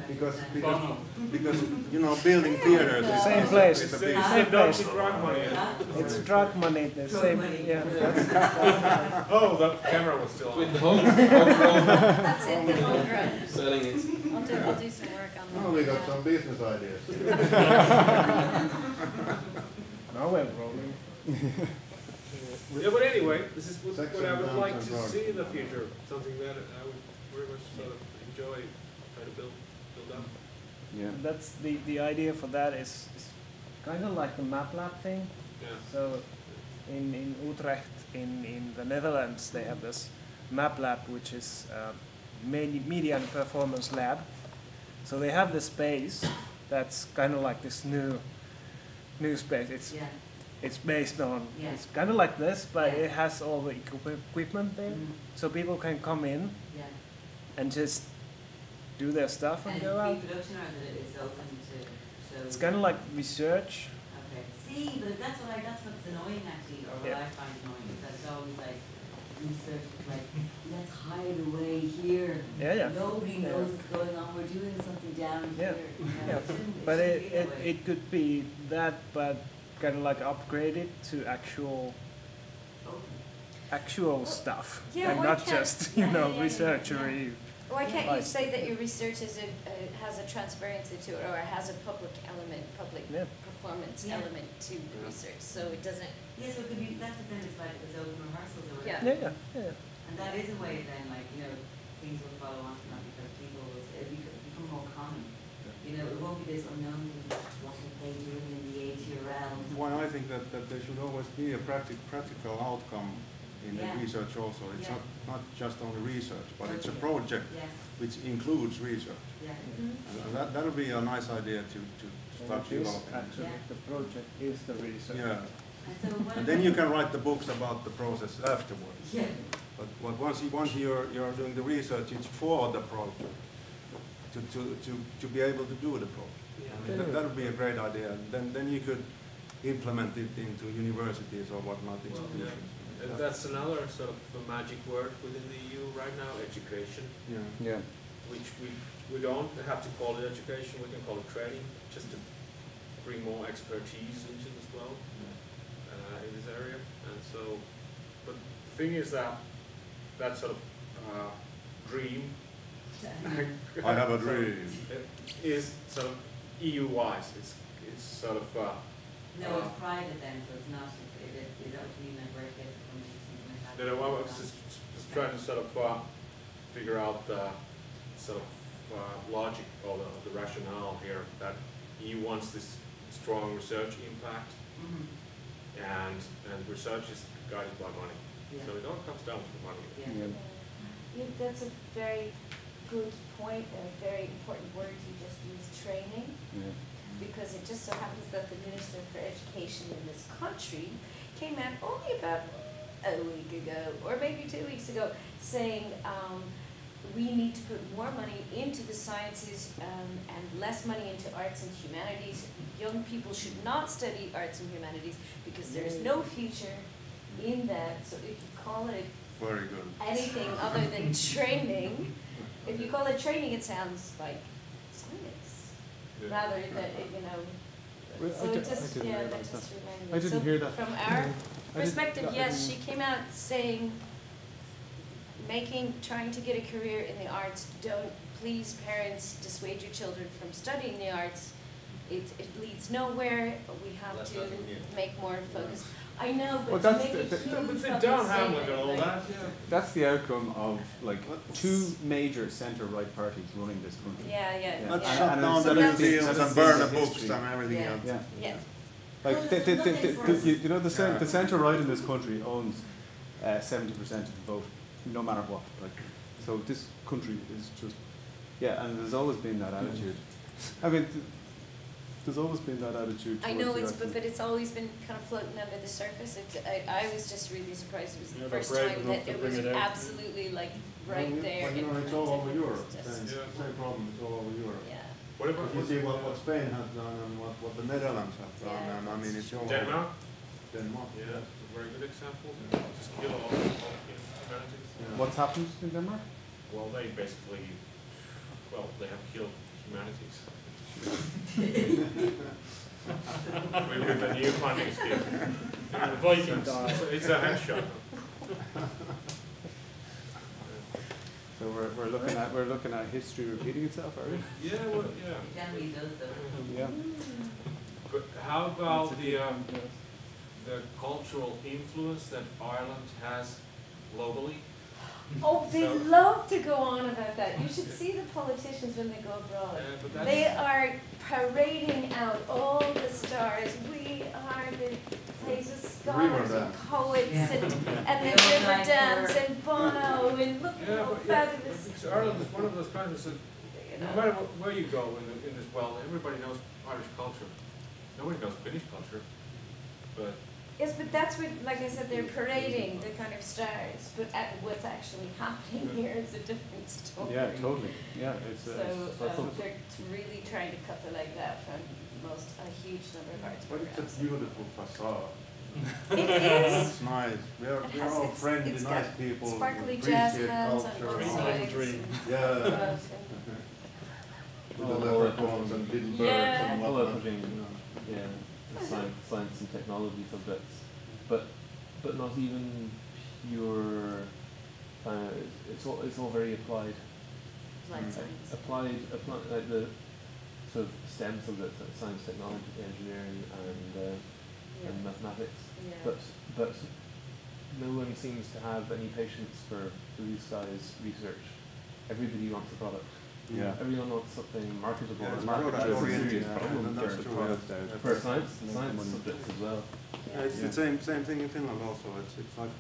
Because, special because, centers? because, you know, building theaters is Same place. is a big Same place. Drug money. Huh? It's drug money. The Drug same. money. Yeah. Oh, the camera was still With on. the home That's it, the whole run. selling it. I'll do some work on that. Oh, we got some business ideas. Now we're rolling. Yeah, but anyway, this is what Section I would downs like and to drugs. see in the future. Something that I would very much sort of enjoy, try to build up. Yeah. That's the idea for that is kind of like the map lab thing. Yeah. So in Utrecht in the Netherlands they have this map lab which is media and performance lab. So they have this space that's kind of like this new space. Yeah. It's based on, Yeah. it's kind of like this, but Yeah. it has all the equipment there. Mhm. So people can come in Yeah. and just do their stuff and And go out. pre-production or is it open to shows? It's kind of like research. Okay. See, but that's what's annoying actually, or what Yeah. I find annoying is that it's always like research is like, let's hide away here. Yeah. Nobody knows what's going on. We're doing something down Yeah. here. You know, Yeah. it shouldn't- But shouldn't be that way. it could be that, but kind of like upgraded to actual stuff, Yeah, and why not can't- just yeah. researchery. Why can't you Right. say that your research has a transparency to it, or it has a public Yeah. performance Yeah. element to the research, so it doesn't. Yes, it could be. That's the thing. It's like it's open rehearsals or Yeah. whatever. Yeah. And that is a way then, like things will follow on from that because people will become more common. It won't be this unknown thing. What are they doing in the ATRL? Why I think that there should always be a practical outcome in the Yeah. research also. It's Yeah. not just only research, but it's a Totally. project Yes. which includes research. Yeah. And that would be a nice idea to start Which is developing. actually Yeah. the project is the research. Yeah. And so what And then you can write the books about the process afterwards. Yeah. But once you're doing the research, it's for the project to be able to do the project. I mean, that would be a great idea. Then you could implement it into universities or whatnot institutions. And that's another sort of a magic word within the EU right now, education, Yeah. which we don't have to call it education, we can call it training, just to bring more expertise into this flow in this area. And so, but the thing is that sort of dream I have a dream. is sort of EU-wise. It's sort of No, it's private then, so it's not. Is that what you mean? Like where it gets from something like that? I was just trying to sort of figure out the sort of logic or the rationale here that he wants this strong research impact, Mm-hmm. and research is guided by money. Yeah. So it all comes down to money. Yeah. That's a very good point, and a very important word you just used, training. Yeah. Because it just so happens that the Minister for Education in this country came out only about a week ago, or maybe 2 weeks ago, saying we need to put more money into the sciences and less money into arts and humanities. Young people should not study arts and humanities because there's no future in that. So if you call it Very good. anything other than training, if you call it training, it sounds like science rather than, you know. Well, So I it just, didn't yeah, realise that that. just reminded me. I didn't So hear that. From our perspective, I yes, didn't- she came out saying, trying to get a career in the arts, please parents, dissuade your children from studying the arts. It leads nowhere, but we have That's to not new. make more focus. I know, Well, but that's to make the- a huge the- But they public don't have statement, like all like- that, yeah. That's the outcome of like two major centre-right parties running this country. Yeah, yeah, Yeah. Let's yeah. shut And down it's- the that's- museums that's and the burn the history. books and everything Yeah. else. Yeah. Yeah. Like Well, there's nothing for us. you know the centre right in this country owns 70% of the vote, no matter what. Like, so this country is just and there's always been that attitude. I mean, there's always been that attitude. I know towards it's, the but it's always been kind of floating under the surface. I was just really surprised. It was the Yeah, they're first brave time enough that to it was bring it out. absolutely like right Well, there. But you in know, it's front all of over it. Europe. It's just- Same problem, it's all over Europe. Yeah. What about If you see what Spain has done and what the Netherlands have done, Yeah, and I mean, it's all Denmark? Denmark. Yeah, that's a very good example. Just kill all humanities. Yeah. What's happened in Denmark? Well, they basically, they have killed humanities. With a new funding scheme. The Vikings, it's a headshot. So we're looking at history repeating itself, are we? Yeah, well, yeah. It generally does though. Yeah. But how about the cultural influence that Ireland has globally? Oh, they So- love to go on about that. You should see the politicians when they go abroad. But that's- They are parading out all the stars. We are the place of scholars and Riverdance. poets Yeah. and They the all river like dance her. and Bono and look at how fabulous. Because Ireland is one of those countries that You no know. matter where you go in this world, everybody knows Irish culture. Nobody knows Finnish culture, but Yes, but that's what, like I said, they're parading the kind of stars. But what's actually happening here is a different story. Yeah, totally. Yeah, it's. So they're really trying to cut the legs out from a huge number of arts But it's programs. a beautiful facade. It is. It's nice. We're It has all its- friendly, it's nice got people. sparkly appreciate jazz hands on culture. both Dream, sides. dream. Yeah. Stuff With the leprechauns and little birds Yeah. and All whatnot. putting, science and technology subjects, but not even pure. It's all very applied. Applied science. Applied like the sort of STEM subjects like science, technology, engineering, and mathematics. Yeah. But no one seems to have any patience for blue skies research. Everybody wants a product. Yeah. Everyone wants something marketable. Yeah, it's and market product is a oriented, serious yeah, problem and that's for, true. for science subjects as well. Yeah, it's the same thing in Finland also. It's like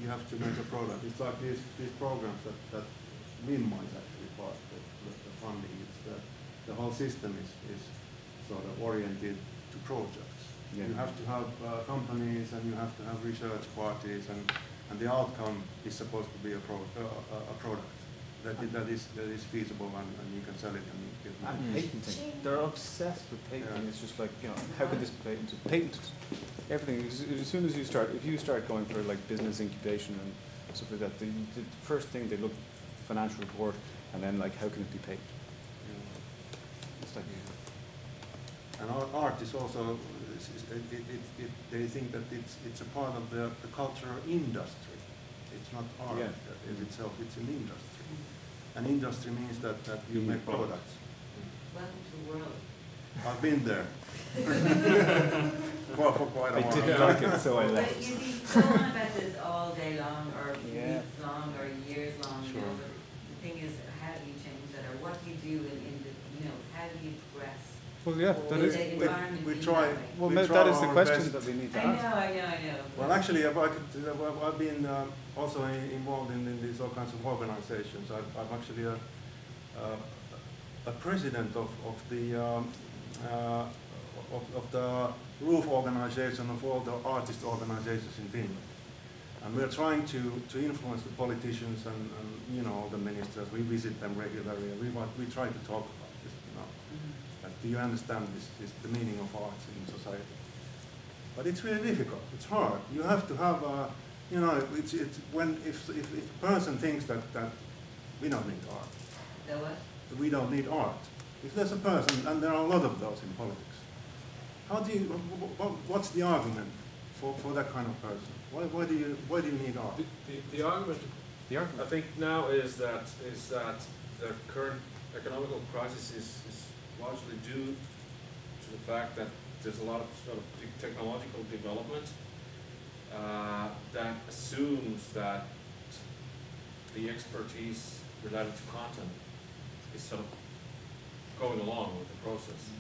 you have to make a product. It's like these programs that minimize actually part of the funding. It's the whole system is sort of oriented to projects. Yeah. You have to have companies and you have to have research parties and the outcome is supposed to be a product that is feasible and you can sell it and get money. And patenting. They're obsessed with patenting. It's just like, how can this be patented? Patented. Everything. As soon as if you start going for like business incubation and stuff like that, the first thing they look financial report and then like how can it be patented? It's like And art is also, they think that it's a part of the cultural industry. It's not art in itself, it's an industry. An industry means that you make products. Welcome to the world. I've been there. for quite a while. I didn't like it, so I But left. you see, go on about this all day long, or Yeah. weeks long, or years long. You know, Sure. but the thing is, how do you change that, or what do you do in the, how do you progress Well, yeah, that Will is. the environment we be try- that way? Well, We that try is the our question best. that we need to I ask. know, I know. Well, actually, I've been also involved in these all kinds of organizations. I'm actually a president of the roof organization of all the artist organizations in Finland. And we're trying to influence the politicians and you know, the ministers. We visit them regularly, and we try to talk about this, you know. Like, do you understand this the meaning of arts in society? But it's really difficult. It's hard. You have to have you know, it's when if a person thinks that we don't need art. The what? We don't need art. If there's a person, and there are a lot of those in politics, how do you? What's the argument for that kind of person? Why do you need art? The argument, I think now is that the current economical crisis is largely due to the fact that there's a lot of sort of technological development that assumes that the expertise related to content is sort of going along with the process,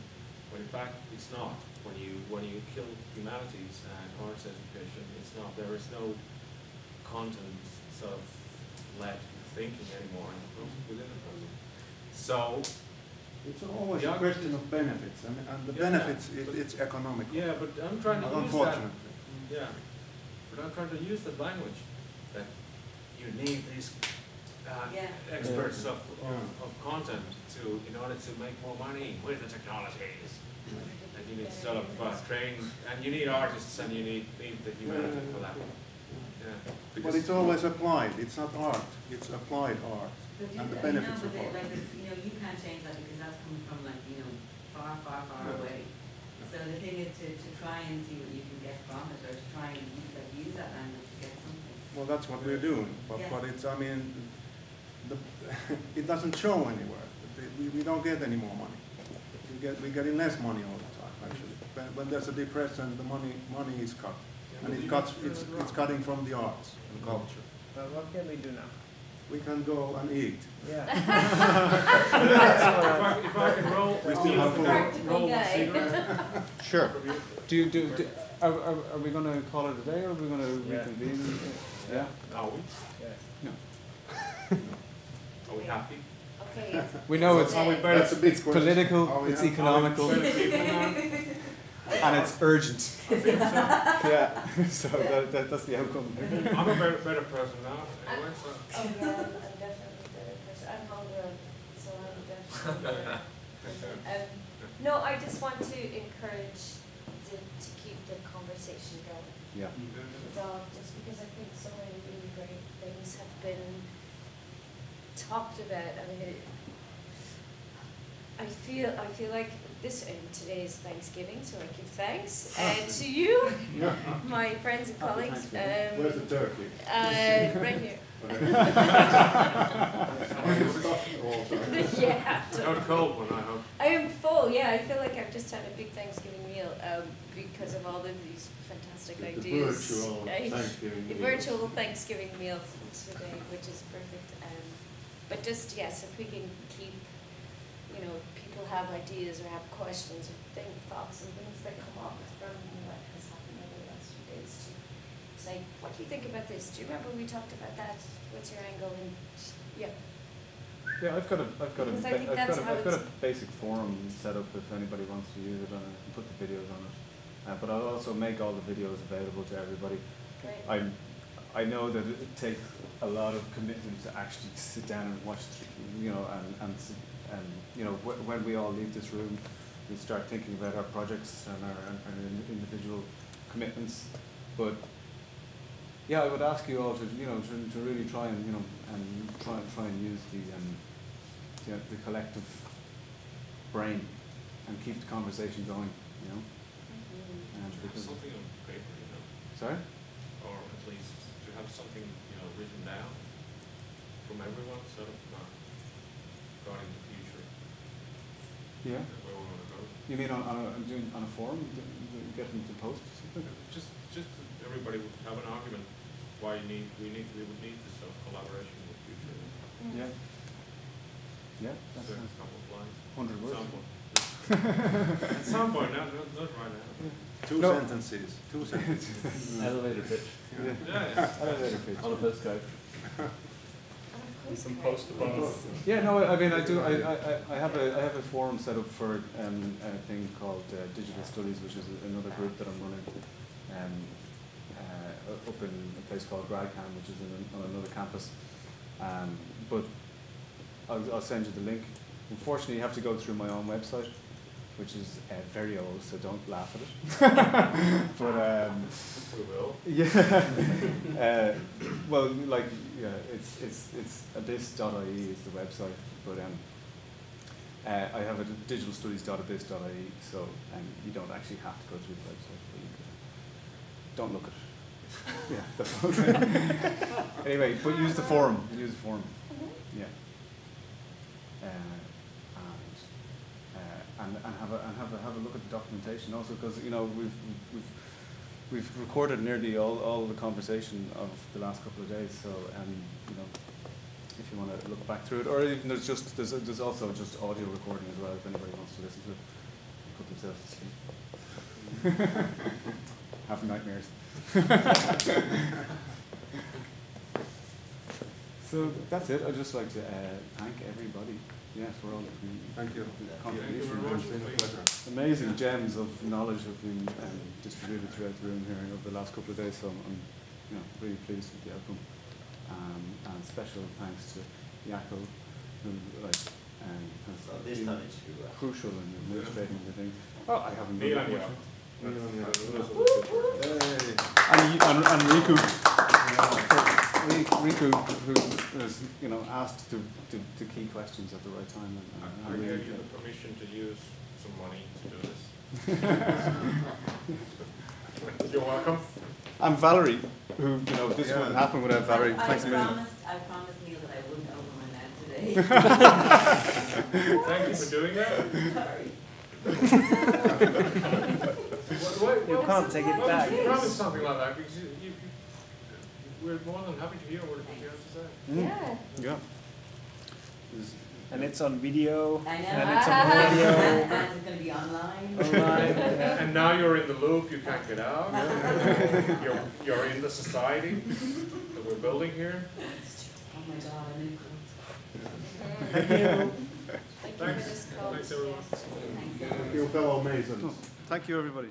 when in fact it's not. When you kill humanities and arts education, it's not. There is no content sort of led thinking anymore within the process. So it's always a question of benefits, and the benefits it's economical. Yeah, but I'm trying to use that. Unfortunately. Yeah, but I'm trying to use that language that you need these experts of content in order to make more money with the technologies. And you need to sort of train, and you need artists, and you need the humanity for that. Yeah, but it's always applied. It's not art. It's applied art, and the benefits of art. Like, you know, you can't change that because that's coming from, like, you know, far, far, far away. So the thing is to try and see what you can get from it, or to try and use that language to get something. Well, that's what we're doing. But it's, I mean, it doesn't show anywhere. We don't get any more money. We're getting less money all the time, actually. When there's a depression, the money is cut, and it's cutting from the arts and culture. Well, what can we do now? We can go and eat. Yeah. if I can roll, we still have food. Roll a cigarette. Sure. Are we going to call it a day, or are we going to reconvene? Yeah. Are we? Yeah. No. Are we happy? Okay. We know it's That's a big question. political, it's economical, and it's urgent. I think so. Yeah. So that's the outcome. I'm a better person now. Anyway, so. Oh, yeah, I'm definitely a better person. I'm hungry, so I'm definitely a better person. No, I just want to encourage to keep the conversation going. Yeah. Just because I think so many really great things have been talked about. I mean, I feel like this, and today is Thanksgiving, so I give thanks to you, my friends and colleagues. Where's the turkey? Right here. Yeah. Not a cold one, I hope. I am full. Yeah, I feel like I've just had a big Thanksgiving meal because of all of these fantastic ideas. The virtual Thanksgiving meal today, which is perfect. But just yes, if we can keep, you know, people have ideas or have questions or thoughts and things that come up from what has happened over the last few days, to say, what do you think about this? Do you remember we talked about that? What's your angle? And yeah. Yeah, I've got a basic forum set up if anybody wants to use it on it and put the videos on it. But I'll also make all the videos available to everybody. Great. I know that it takes a lot of commitment to actually sit down and watch, you know, and you know, when we all leave this room, we start thinking about our projects and our individual commitments. But yeah, I would ask you all to, you know, to really try and, you know, and try and use the collective brain and keep the conversation going, you know. Because something on paper, you know. Sorry? Or at least to have something, you know, written down from everyone, sort of regarding the future. Yeah. Where we want to go. You mean on a forum, get them to post something? Just everybody would have an argument why we would need this sort of collaboration in the future. Yeah. Yeah. That's a couple of lines. 100 words. Example. At some point, not right now. Two No. sentences. Two sentences. Elevator pitch Yeah. Elevator pitch. on a postcard. Some post-its. Yeah, no, I mean, I have a forum set up for a thing called Digital Studies, which is another group that I'm running up in a place called Gradcam, which is on another campus. But I'll send you the link. Unfortunately, you have to go through my own website, which is very old, so don't laugh at it. But We will. yeah, well, like it's abyss.ie is the website, but I have a digitalstudies.abyss.ie, so you don't actually have to go through the website, but you could. Don't look at it. Yeah, that's all. Anyway, but use the forum. Use the forum. Yeah. And have a look at the documentation also, because we've recorded nearly all the conversation of the last couple of days. So you know, if you want to look back through it, or even there's also just audio recording as well if anybody wants to listen to it, put themselves to sleep. Have nightmares. So that's it. I'd just like to thank everybody. Yeah, for all the contributions. Amazing gems of knowledge have been distributed throughout the room here over the last couple of days. So I'm really pleased with the outcome. And special thanks to Jaakko, who has been crucial in motivating the thing. Oh, I haven't been that much. And Riku, who was asked to key questions at the right time. I gave you the permission to use some money to do this. You're welcome. And Valerie, who this wouldn't happen without Valerie. Thanks a million. I promised Neil that I wouldn't open my mouth today. Thank you for doing that. Sorry. You can't take it back. You promise something like that, because we're more than happy to hear what you have to say. Yeah. Yeah. And it's on video. I know. And it's on radio. And it's going to be online. Yeah. And now you're in the loop, you can't get out. You're in the society that we're building here. Oh my God, I'm in a cult. Thank you. Thank you for this call. Thanks everyone. Thanks. Thank you, fellow Masons. Thank you, everybody.